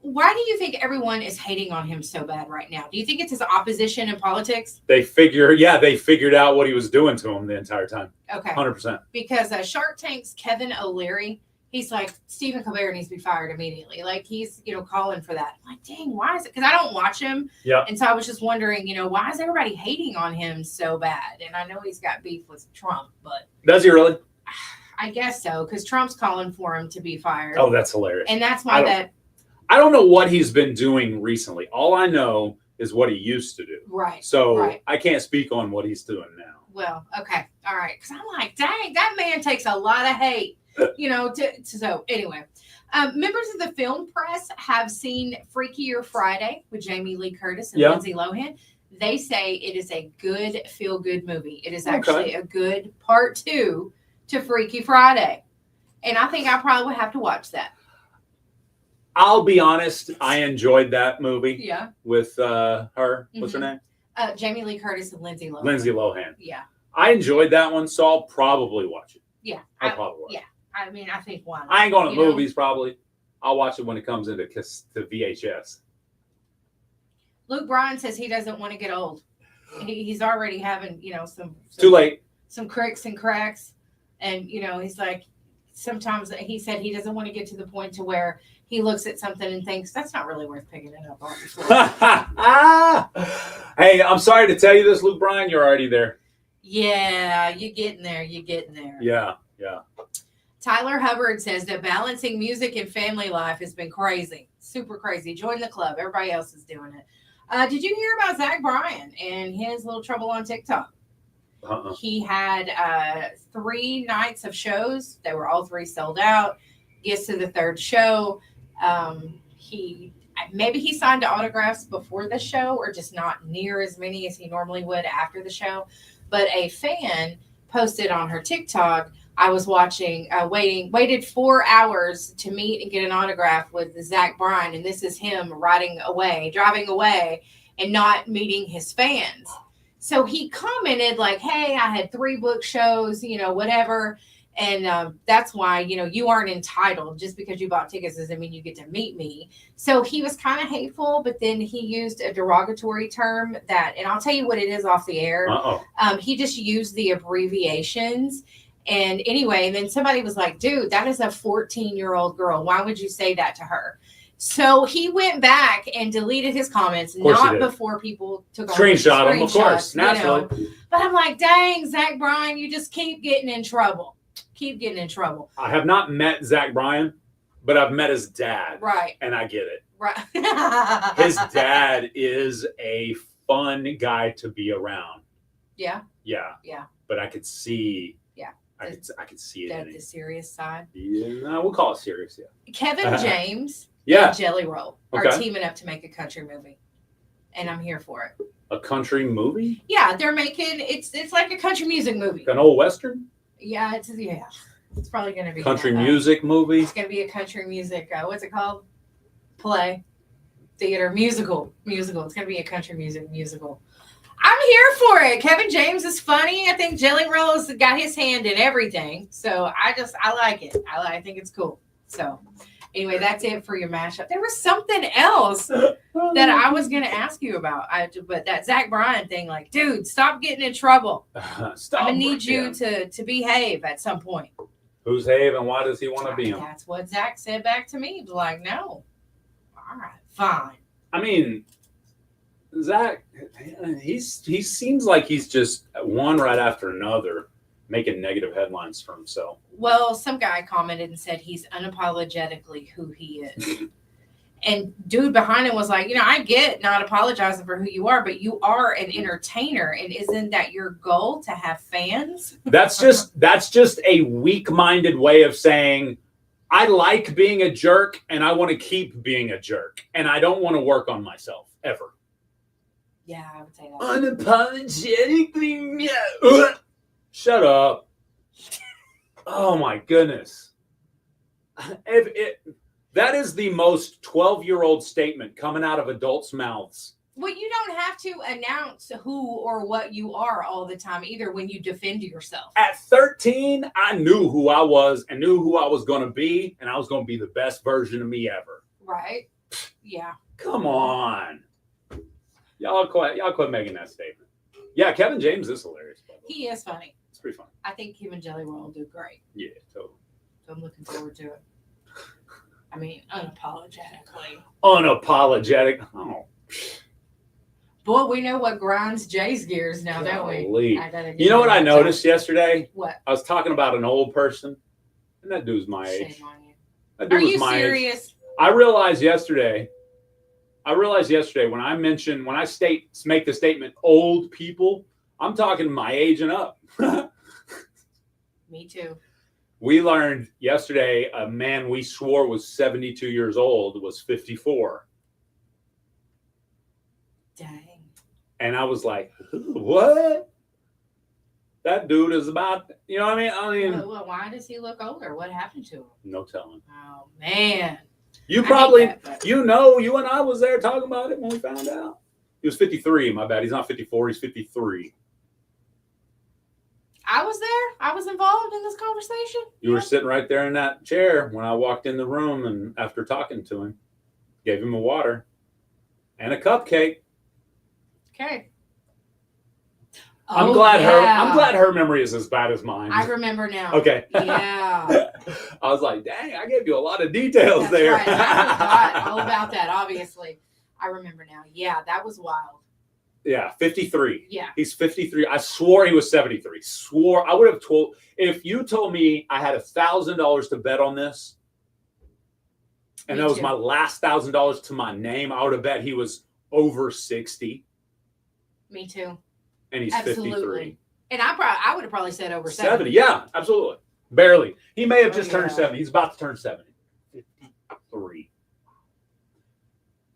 Why do you think everyone is hating on him so bad right now? Do you think it's his opposition in politics? They figured out what he was doing to him the entire time. Okay. 100%. Because Shark Tank's Kevin O'Leary, he's like, Stephen Colbert needs to be fired immediately. Like, he's, calling for that. I'm like, dang, why is it? Because I don't watch him. Yeah. And so I was just wondering, why is everybody hating on him so bad? And I know he's got beef with Trump, but. Does he really? I guess so, because Trump's calling for him to be fired. Oh, that's hilarious. And that's why I don't know what he's been doing recently. All I know is what he used to do. Right. So I can't speak on what he's doing now. Well, okay. All right. Because I'm like, dang, that man takes a lot of hate, so anyway, members of the film press have seen Freakier Friday with Jamie Lee Curtis and Lindsay Lohan. They say it is a good feel-good movie. It is actually a good part 2 to Freaky Friday. And I think I probably would have to watch that. I'll be honest, I enjoyed that movie. Yeah. With her. What's her name? Jamie Lee Curtis and Lindsay Lohan. Lindsay Lohan. Yeah. I enjoyed that one, so I'll probably watch it. Yeah. I'll probably watch it. Yeah. I mean, I think why not? I ain't going to movies probably. I'll watch it when it comes into to VHS. Luke Bryan says he doesn't want to get old. He's already having, some too late. Some cricks and cracks. And, he's like, sometimes he said he doesn't want to get to the point to where he looks at something and thinks that's not really worth picking it up on. Hey, I'm sorry to tell you this, Luke Bryan, you're already there. Yeah, you're getting there. Yeah. Tyler Hubbard says that balancing music and family life has been crazy. Super crazy. Join the club. Everybody else is doing it. Did you hear about Zach Bryan and his little trouble on TikTok? He had 3 nights of shows. They were all 3 sold out. Gets to the 3rd show. Maybe he signed autographs before the show, or just not near as many as he normally would after the show. But a fan posted on her TikTok, I was watching, waited 4 hours to meet and get an autograph with Zach Bryan. And this is him driving away and not meeting his fans. So he commented like, hey, I had 3 book shows, whatever. And that's why, you aren't entitled. Just because you bought tickets doesn't mean you get to meet me. So he was kind of hateful, but then he used a derogatory term and I'll tell you what it is off the air. He just used the abbreviations. And anyway, and then somebody was like, dude, that is a 14-year-old girl. Why would you say that to her? So he went back and deleted his comments, not before people took screenshot them, of course, naturally. But I'm like, dang, Zach Bryan, you just keep getting in trouble. I have not met Zach Bryan, but I've met his dad. Right. And I get it. Right. His dad is a fun guy to be around. Yeah. Yeah. Yeah. But I could see. Yeah. I could see it. The serious side. Yeah, we'll call it serious. Yeah. Kevin James. Yeah. And Jelly Roll are teaming up to make a country movie, and I'm here for it. A country movie? Yeah, they're making it's like a country music movie. An old western? Yeah, It's probably going to be Country music movie. It's going to be a country music. What's it called? Play, theater, musical. It's going to be a country music musical. I'm here for it. Kevin James is funny. I think Jelly Roll's got his hand in everything. So I like it. I think it's cool. So anyway, that's it for your mashup. There was something else that I was going to ask you about. But that Zach Bryan thing, like, dude, stop getting in trouble. Stop. I'm going to need you to behave at some point. Who's Have and why does he want to be him? That's what Zach said back to me. He was like, no. All right, fine. I mean, Zach, he seems like he's just one right after another making negative headlines for himself. Well, some guy commented and said he's unapologetically who he is. And dude behind him was like, I get not apologizing for who you are, but you are an entertainer. And isn't that your goal, to have fans? That's just a weak-minded way of saying, I like being a jerk and I want to keep being a jerk. And I don't want to work on myself ever. Yeah, I would say that. Unapologetically. Shut up. Oh my goodness. That is the most 12-year-old statement coming out of adults' mouths. Well, you don't have to announce who or what you are all the time either when you defend yourself. At 13, I knew who I was and knew who I was going to be, and I was going to be the best version of me ever. Right? Yeah. Come on. Y'all quit making that statement. Yeah, Kevin James is hilarious. He is funny. It's pretty funny. I think him and Jelly Roll will do great. Yeah, totally. So I'm looking forward to it. I mean, unapologetically. Unapologetic. Oh. Boy, we know what grinds Jay's gears now, don't we? You know what I noticed yesterday? What? I was talking about an old person, and that dude's my age. Shame on you. That dude Are was you my serious? age. I realized yesterday when I make the statement old people, I'm talking my age and up. Me too. We learned yesterday a man we swore was 72 years old was 54. Dang. And I was like, what? That dude is about, you know what I mean? Well, why does he look older? What happened to him? No telling. Oh, man. You and I was there talking about it when we found out. He was 53, my bad. He's not 54, he's 53. I was there. I was involved in this conversation. You were sitting right there in that chair when I walked in the room, and after talking to him, gave him a water and a cupcake. Okay. I'm glad her memory is as bad as mine. I remember now. Okay. Yeah. I was like, dang, I gave you a lot of details there. Right. I forgot all about that, obviously. I remember now. Yeah, that was wild. Yeah, 53. Yeah. He's 53. I swore he was 73. Swore. I would have told, if you told me I had $1,000 to bet on this, and that was my last $1,000 to my name, I would have bet he was over 60. Me too. And he's Absolutely. 53. And I would have probably said over 70. Yeah, absolutely. Barely. He may have just turned 70. He's about to turn 70. 53.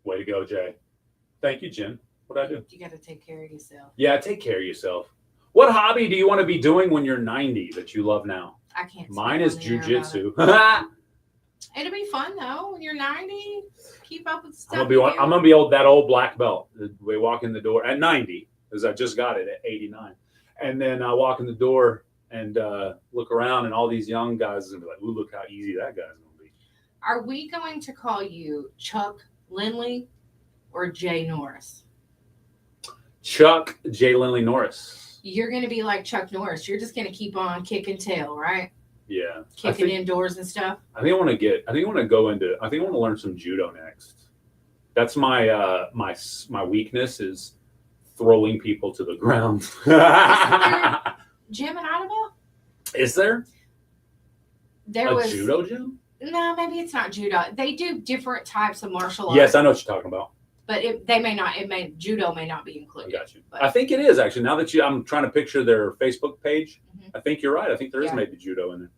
Way to go, Jay. Thank you, Jen. What'd I do? You got to take care of yourself. Yeah, take care of yourself. What hobby do you want to be doing when you're 90 that you love now? I can't. Mine is jujitsu. It'll be fun though when you're 90. Keep up with stuff. I'm gonna be that old black belt. We walk in the door at 90, because I just got it at 89, and then I walk in the door and look around, and all these young guys and be like, "Ooh, look how easy that guy's gonna be." Are we going to call you Chuck Lindley or Jay Norris? Chuck J. Lindley Norris. You're going to be like Chuck Norris. You're just going to keep on kicking tail, right? Yeah. Kicking indoors and stuff. I think I want to learn some judo next. That's my my weakness is throwing people to the ground. Gym in Ottawa? Is there? There a was judo gym? No, maybe it's not judo. They do different types of martial arts. Yes, I know what you're talking about. But judo may not be included. I got you. But I think it is actually. Now that I'm trying to picture their Facebook page, I think you're right. I think there is maybe judo in there.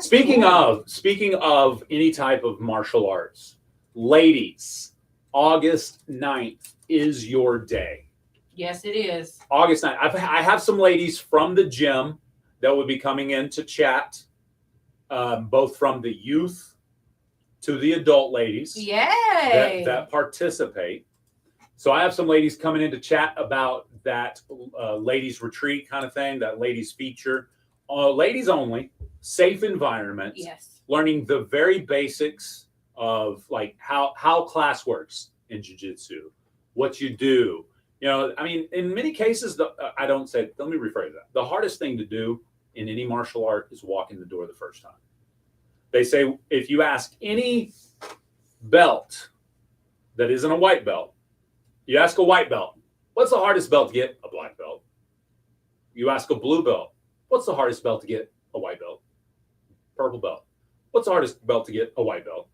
Speaking of any type of martial arts, ladies, August 9th is your day. Yes, it is. August 9th. I have some ladies from the gym that will be coming in to chat, both from the youth to the adult ladies that participate. So I have some ladies coming in to chat about that ladies retreat kind of thing, that ladies feature. Ladies only, safe environment. Yes. Learning the very basics of like how class works in jiu-jitsu, what you do. You know, I mean, in many cases, let me rephrase that. The hardest thing to do in any martial art is walk in the door the first time. They say if you ask any belt that isn't a white belt, you ask a white belt, what's the hardest belt to get? A black belt. You ask a blue belt, what's the hardest belt to get? A white belt. Purple belt. What's the hardest belt to get? A white belt.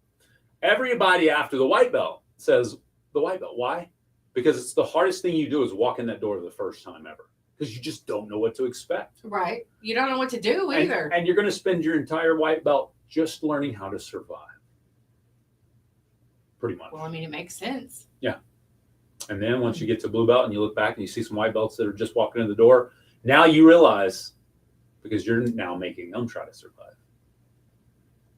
Everybody after the white belt says the white belt. Why? Because it's the hardest thing you do is walk in that door the first time ever. Because you just don't know what to expect. Right. You don't know what to do either. And you're going to spend your entire white belt just learning how to survive. Pretty much. Well, I mean, it makes sense. Yeah. And then once you get to blue belt and you look back and you see some white belts that are just walking in the door, now you realize, because you're now making them try to survive.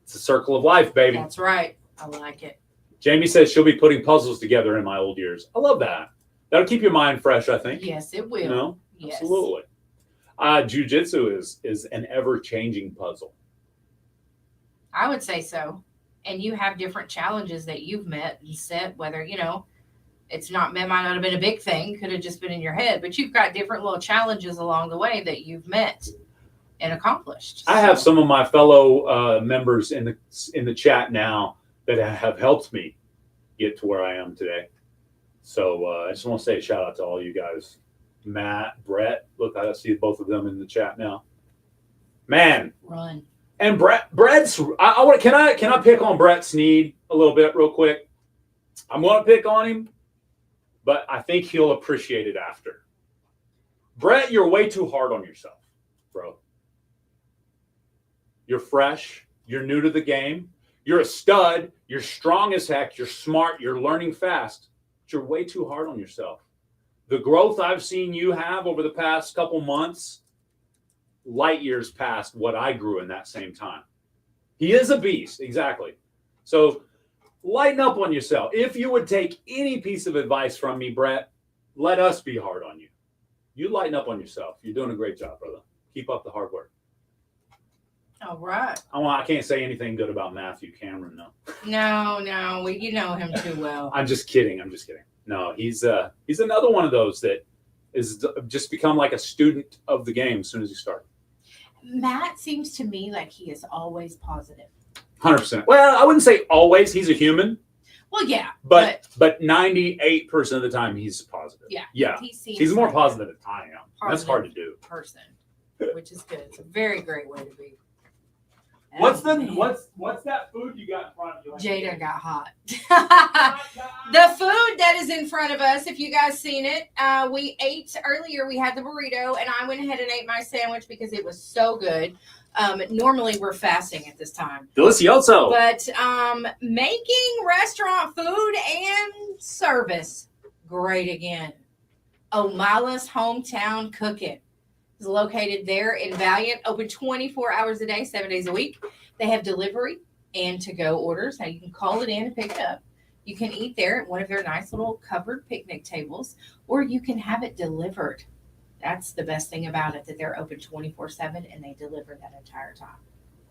It's a circle of life, baby. That's right. I like it. Jamie says she'll be putting puzzles together in my old years. I love that. That'll keep your mind fresh, I think. Yes, it will. You know? Yes. Absolutely. Jiu-jitsu is an ever-changing puzzle. I would say so. And you have different challenges that you've met and set, whether, you know, it might not have been a big thing, could have just been in your head, but you've got different little challenges along the way that you've met and accomplished. I have some of my fellow members in the chat now that have helped me get to where I am today. So I just want to say a shout out to all you guys. Matt, Brett, look, I see both of them in the chat now. Man. Run. And Brett's, can I pick on Brett Sneed a little bit real quick? I'm going to pick on him, but I think he'll appreciate it after. Brett, you're way too hard on yourself, bro. You're fresh. You're new to the game. You're a stud. You're strong as heck. You're smart. You're learning fast. But you're way too hard on yourself. The growth I've seen you have over the past couple months, light years past what I grew in that same time. He is a beast. Exactly. So lighten up on yourself. If you would take any piece of advice from me, Brett, let us be hard on you. You lighten up on yourself. You're doing a great job, brother. Keep up the hard work. All right. I can't say anything good about Matthew Cameron, though. No, you know him too well. I'm just kidding. No, he's another one of those that is just become like a student of the game as soon as he started. Matt seems to me like he is always positive. 100%. Well, I wouldn't say always. He's a human. Well, yeah. But 98% of the time he's positive. Yeah. Yeah. He's more positive than I am. That's hard to do. Person, which is good. It's a very great way to be. What's that food you got in front of you? Jada got hot. The food that is in front of us, if you guys seen it, we ate earlier. We had the burrito, and I went ahead and ate my sandwich because it was so good. Normally we're fasting at this time. Delicioso. But making restaurant food and service great again. Omala's Hometown Cooking is located there in Valiant, open 24 hours a day, 7 days a week. They have delivery and to-go orders. Now you can call it in and pick it up. You can eat there at one of their nice little covered picnic tables, or you can have it delivered. That's the best thing about it, that they're open 24/7 and they deliver that entire time.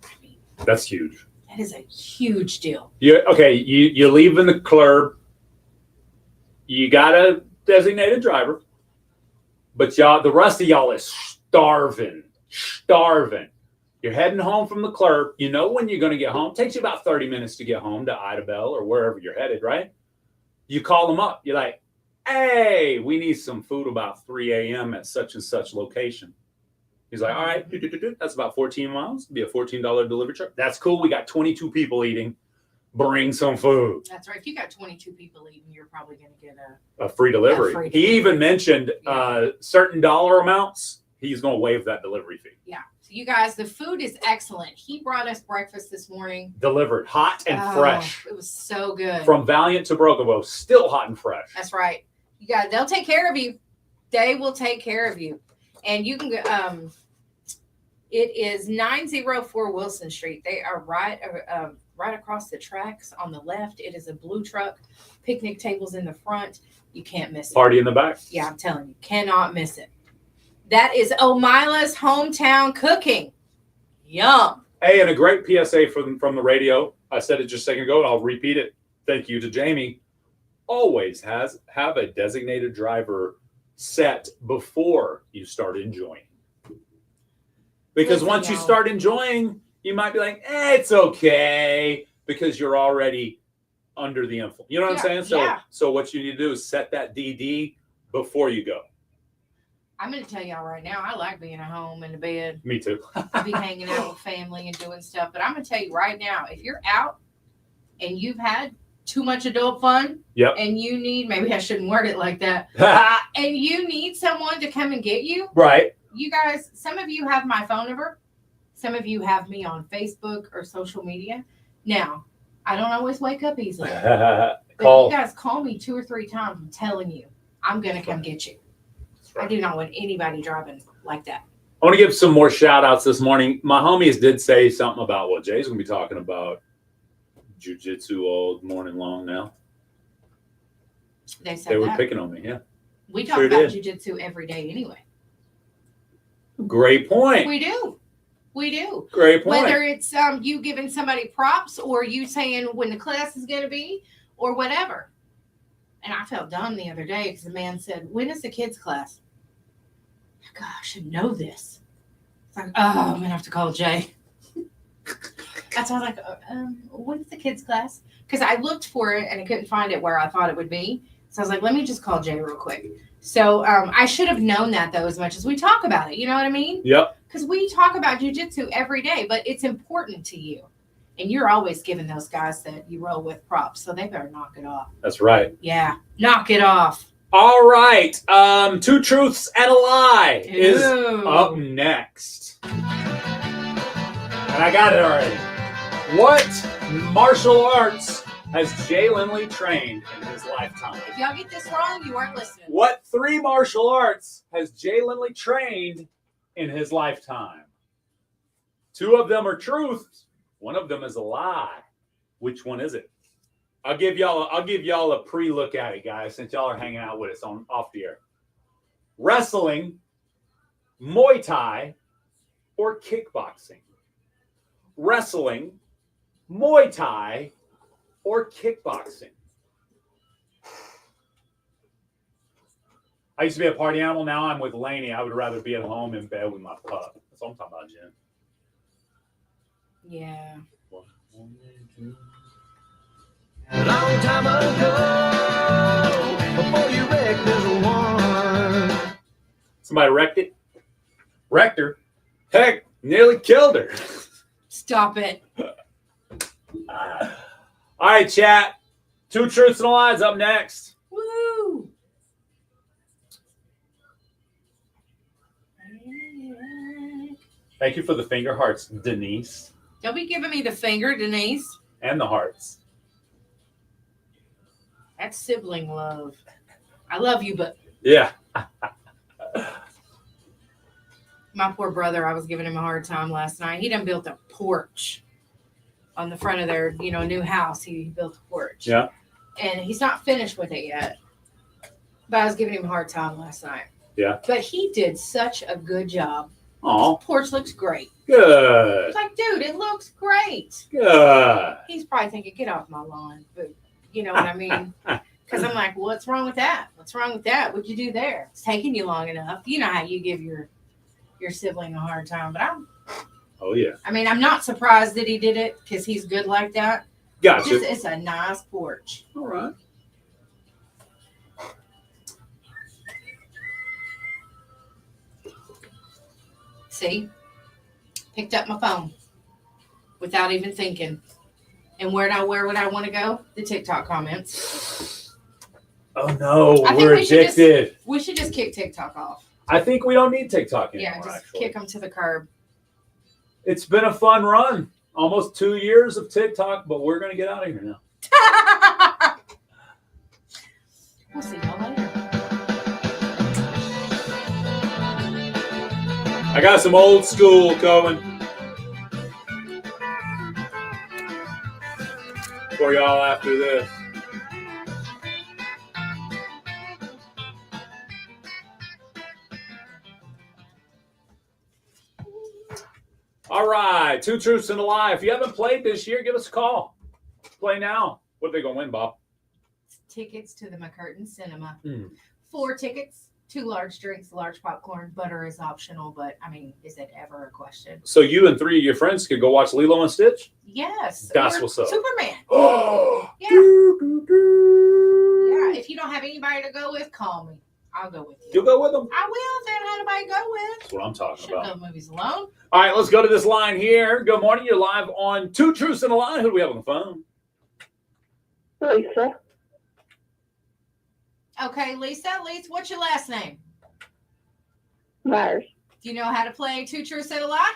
I mean, that's huge. That is a huge deal. You leave in the club. You got a designated driver, but the rest of y'all is starving. You're heading home from the club. You know when you're going to get home. It takes you about 30 minutes to get home to Idabel or wherever you're headed, right? You call them up. You're like, hey, we need some food about 3 a.m. at such and such location. He's like, all right, that's about 14 miles. It'll be a $14 delivery charge. That's cool. We got 22 people eating. Bring some food. That's right. If you got 22 people eating, you're probably going to get a free delivery. He even mentioned certain dollar amounts. He's going to waive that delivery fee. Yeah. So you guys, the food is excellent. He brought us breakfast this morning. Delivered hot and fresh. It was so good. From Valiant to Brokovo, still hot and fresh. That's right. You guys, they'll take care of you. They will take care of you. And you can go, It is 904 Wilson Street. They are right across the tracks on the left. It is a blue truck, picnic tables in the front. You can't miss it. Party in the back. Yeah, I'm telling you, cannot miss it. That is Omila's Hometown Cooking. Yum. Hey, and a great PSA from the radio. I said it just a second ago, and I'll repeat it. Thank you to Jamie. Always have a designated driver set before you start enjoying. Because once you start enjoying, you might be like, it's okay, because you're already under the influence. You know what I'm saying? So what you need to do is set that DD before you go. I'm going to tell y'all right now, I like being at home in the bed. Me too. I be hanging out with family and doing stuff. But I'm going to tell you right now, if you're out and you've had too much adult fun, and you need, maybe I shouldn't word it like that, and you need someone to come and get you. Right. You guys, some of you have my phone number. Some of you have me on Facebook or social media. Now, I don't always wake up easily. But you guys call me 2 or 3 times. I'm telling you, I'm going to come get you. I do not want anybody driving like that. I want to give some more shout outs this morning. My homies did say something about what Jay's going to be talking about. Jiu-jitsu all morning long now. They said they were picking on me, yeah. We talk about jiu-jitsu every day anyway. Great point. We do. We do. Great point. Whether it's you giving somebody props or you saying when the class is going to be or whatever. And I felt dumb the other day because the man said, when is the kids' class? God, I should know this. It's like, I'm going to have to call Jay. That's why I was like, when's the kids' class? Because I looked for it and I couldn't find it where I thought it would be. So I was like, let me just call Jay real quick. So I should have known that, though, as much as we talk about it. You know what I mean? Yep. Because we talk about jiu-jitsu every day, but it's important to you. And you're always giving those guys that you roll with props, so they better knock it off. That's right. Yeah, knock it off. All right. 2 Truths and a Lie is up next. And I got it already. What martial arts has Jay Lindley trained in his lifetime? If y'all get this wrong, you weren't listening. What 3 martial arts has Jay Lindley trained in his lifetime? 2 of them are truths. 1 of them is a lie. Which one is it? I'll give y'all a pre-look at it, guys, since y'all are hanging out with us off the air. Wrestling, Muay Thai, or kickboxing? Wrestling, Muay Thai, or kickboxing? I used to be a party animal. Now I'm with Laney. I would rather be at home in bed with my pup. That's what I'm talking about, Jen. Yeah. A long time ago, before you wrecked this one. Somebody wrecked it? Wrecked her? Heck, nearly killed her. Stop it. All right, chat. 2 Truths and a Lie is up next. Woo! Thank you for the finger hearts, Denise. Don't be giving me the finger, Denise. And the hearts. That's sibling love. I love you, but Yeah. my poor brother, I was giving him a hard time last night. He done built a porch on the front of their, new house. He built a porch. Yeah. And he's not finished with it yet. But I was giving him a hard time last night. Yeah. But he did such a good job. Aw. His porch looks great. Good. It's like, dude, it looks great. Good. He's probably thinking, get off my lawn. But you know what I mean? Because I'm like, what's wrong with that? What's wrong with that? What'd you do there? It's taking you long enough. You know how you give your sibling a hard time. But I'm not surprised that he did it because he's good like that. Gotcha. It's a nice porch. All right. See? Picked up my phone without even thinking. And where would I want to go? The TikTok comments. Oh no, I think we're addicted. We should just kick TikTok off. I think we don't need TikTok anymore. Yeah, just actually. kick them to the curb. It's been a fun run. Almost 2 years of TikTok, but we're gonna get out of here now. We'll see y'all later. I got some old school going for y'all after this. All right, Two Truths and a Lie. If you haven't played this year, give us a call. Play now. What are they going to win, Bob? Tickets to the McCurtain Cinema. Mm. 4 tickets, 2 large drinks, large popcorn. Butter is optional, but I mean, is it ever a question? So you and 3 of your friends could go watch Lilo and Stitch? Yes. That's or what's up. Superman. Oh. Yeah. Yeah. If you don't have anybody to go with, call me. I'll go with you. You'll go with them? I will if they don't have anybody to go with. That's what I'm talking Shouldn't about. go movies alone. All right, let's go to this line here. Good morning. You're live on Two Truths and a Lie. Who do we have on the phone? Lisa. Okay, Lisa, what's your last name? Myers. Do you know how to play Two Truths and a Lie?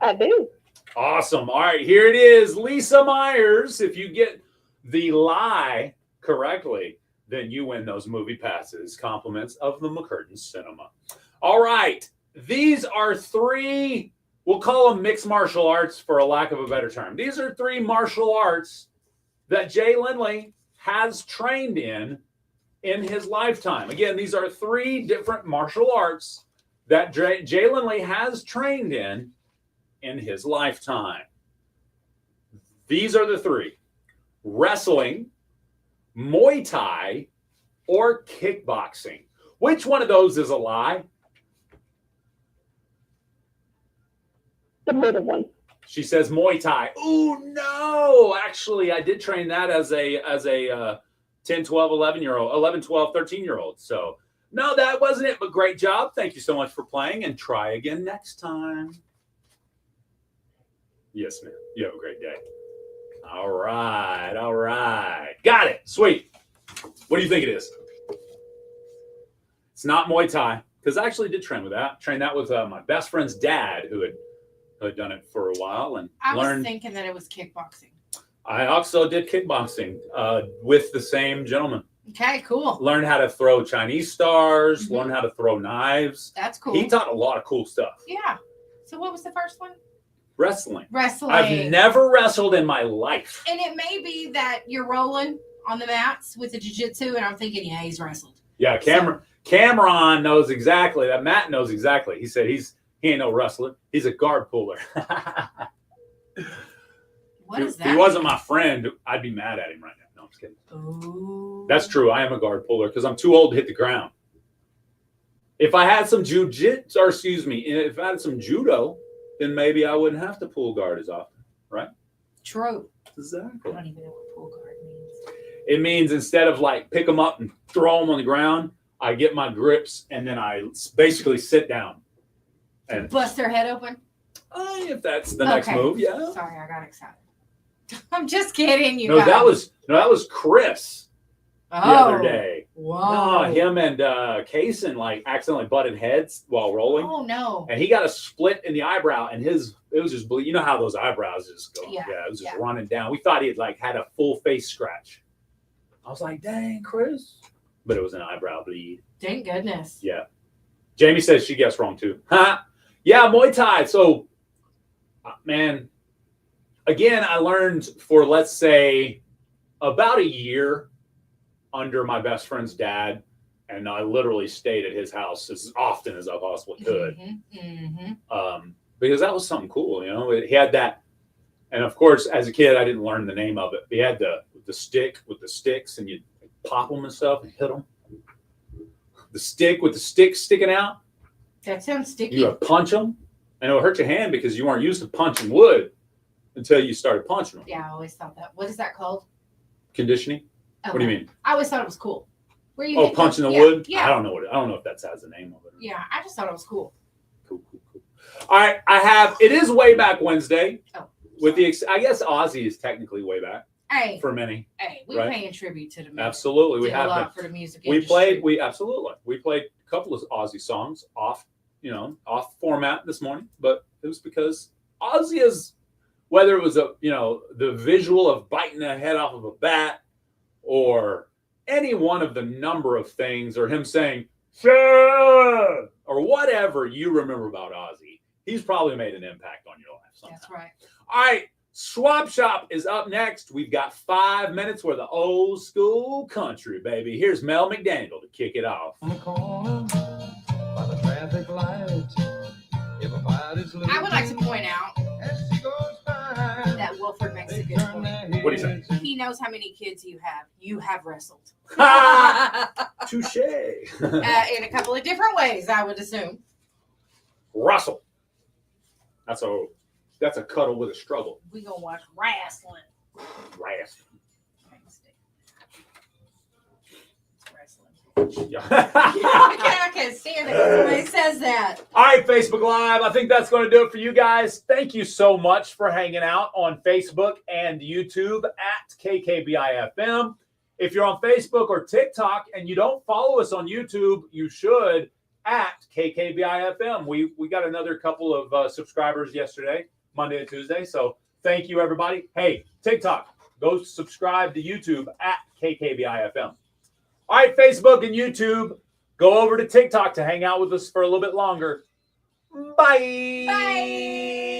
I do. Awesome. All right, here it is. Lisa Myers. If you get the lie correctly, then you win those movie passes. Compliments of the McCurtain Cinema. All right. These are 3, we'll call them mixed martial arts for a lack of a better term. These are 3 martial arts that Jay Lindley has trained in his lifetime. Again, these are 3 different martial arts that Jay Lindley has trained in his lifetime. These are the 3: wrestling, Muay Thai, or kickboxing. Which one of those is a lie? The middle one. She says Muay Thai. Ooh, no. Actually, I did train that as a 10, 12, 13-year-old. So, no, that wasn't it, but great job. Thank you so much for playing, and try again next time. Yes, ma'am. You have a great day. All right. Got it. Sweet. What do you think it is? It's not Muay Thai, because I actually did train with that. Trained that with my best friend's dad, who had done it for a while, and I learned. was thinking that it was kickboxing. I also did kickboxing with the same gentleman. Okay, cool. Learned how to throw Chinese stars. Learned how to throw knives. That's cool. He taught a lot of cool stuff. Yeah. So what was the first one? Wrestling. Wrestling. I've never wrestled in my life. And it may be that you're rolling on the mats with the jiu-jitsu, and I'm thinking, yeah, he's wrestled. Yeah, Cameron knows exactly. That Matt knows exactly. He said he ain't no wrestler. He's a guard puller. What is that? If he wasn't my friend, I'd be mad at him right now. No, I'm just kidding. Ooh. That's true. I am a guard puller because I'm too old to hit the ground. If I had some if I had some judo, then maybe I wouldn't have to pull guard as often, right? True. Exactly. I don't even know what pull guard means. It means instead of like pick them up and throw them on the ground, I get my grips and then I basically sit down. And Bust their head open? if that's the next move, yeah. Sorry, I got excited. I'm just kidding, you No, guys. that was Chris the other day. Whoa. No, him and Kaysen like accidentally butted heads while rolling. Oh no. And he got a split in the eyebrow, and it was just you know how those eyebrows just go. Yeah. It was just running down. We thought he had a full face scratch. I was like, dang, Chris. But it was an eyebrow bleed. Thank goodness. Yeah. Jamie says she guessed wrong too. Yeah, Muay Thai. So, man, again, I learned for, let's say, about a year under my best friend's dad, and I literally stayed at his house as often as I possibly could. Because that was something cool, you know. He had that, and of course, as a kid, I didn't learn the name of it. He had the stick with the sticks, and you pop them and stuff and hit them. The stick with the sticks sticking out. That sounds sticky. You would punch them, and it would hurt your hand because you weren't used to punching wood until you started punching them. Yeah, I always thought that. What is that called? Conditioning. Okay. What do you mean? I always thought it was cool. Where you hit punching the yeah, wood. Yeah. I don't know if that has the name of it. Yeah, I just thought it was cool. All right, it is Way Back Wednesday. Oh, with I guess Ozzy is technically way back. Hey. For many. Hey, we're right? paying tribute to the music. Absolutely, we Did have a lot been. for the music We industry. played a couple of Ozzy songs off format this morning, but it was because Ozzy is, whether it was the visual of biting the head off of a bat, or any one of the number of things, or him saying Sure, or whatever you remember about Ozzy. He's probably made an impact on your life sometime. That's right. All right, Swap Shop is up next. We've got 5 minutes worth of old school country, baby. Here's Mel McDaniel to kick it off. On the corner by the traffic light. Everybody's looking. I would like to point out as she goes by. that Wilford makes a good point. What do you say? He knows how many kids you have. You have wrestled. Touche. In a couple of different ways, I would assume. Russell. That's a cuddle with a struggle. We gonna watch wrestling. Wrestling. Yeah. I can't stand it when somebody says that. All right, Facebook Live. I think that's going to do it for you guys. Thank you so much for hanging out on Facebook and YouTube at KKBIFM. If you're on Facebook or TikTok and you don't follow us on YouTube, you should at KKBIFM. We got another couple of subscribers yesterday, Monday and Tuesday. So thank you, everybody. Hey, TikTok, go subscribe to YouTube at KKBIFM. All right, Facebook and YouTube, go over to TikTok to hang out with us for a little bit longer. Bye. Bye.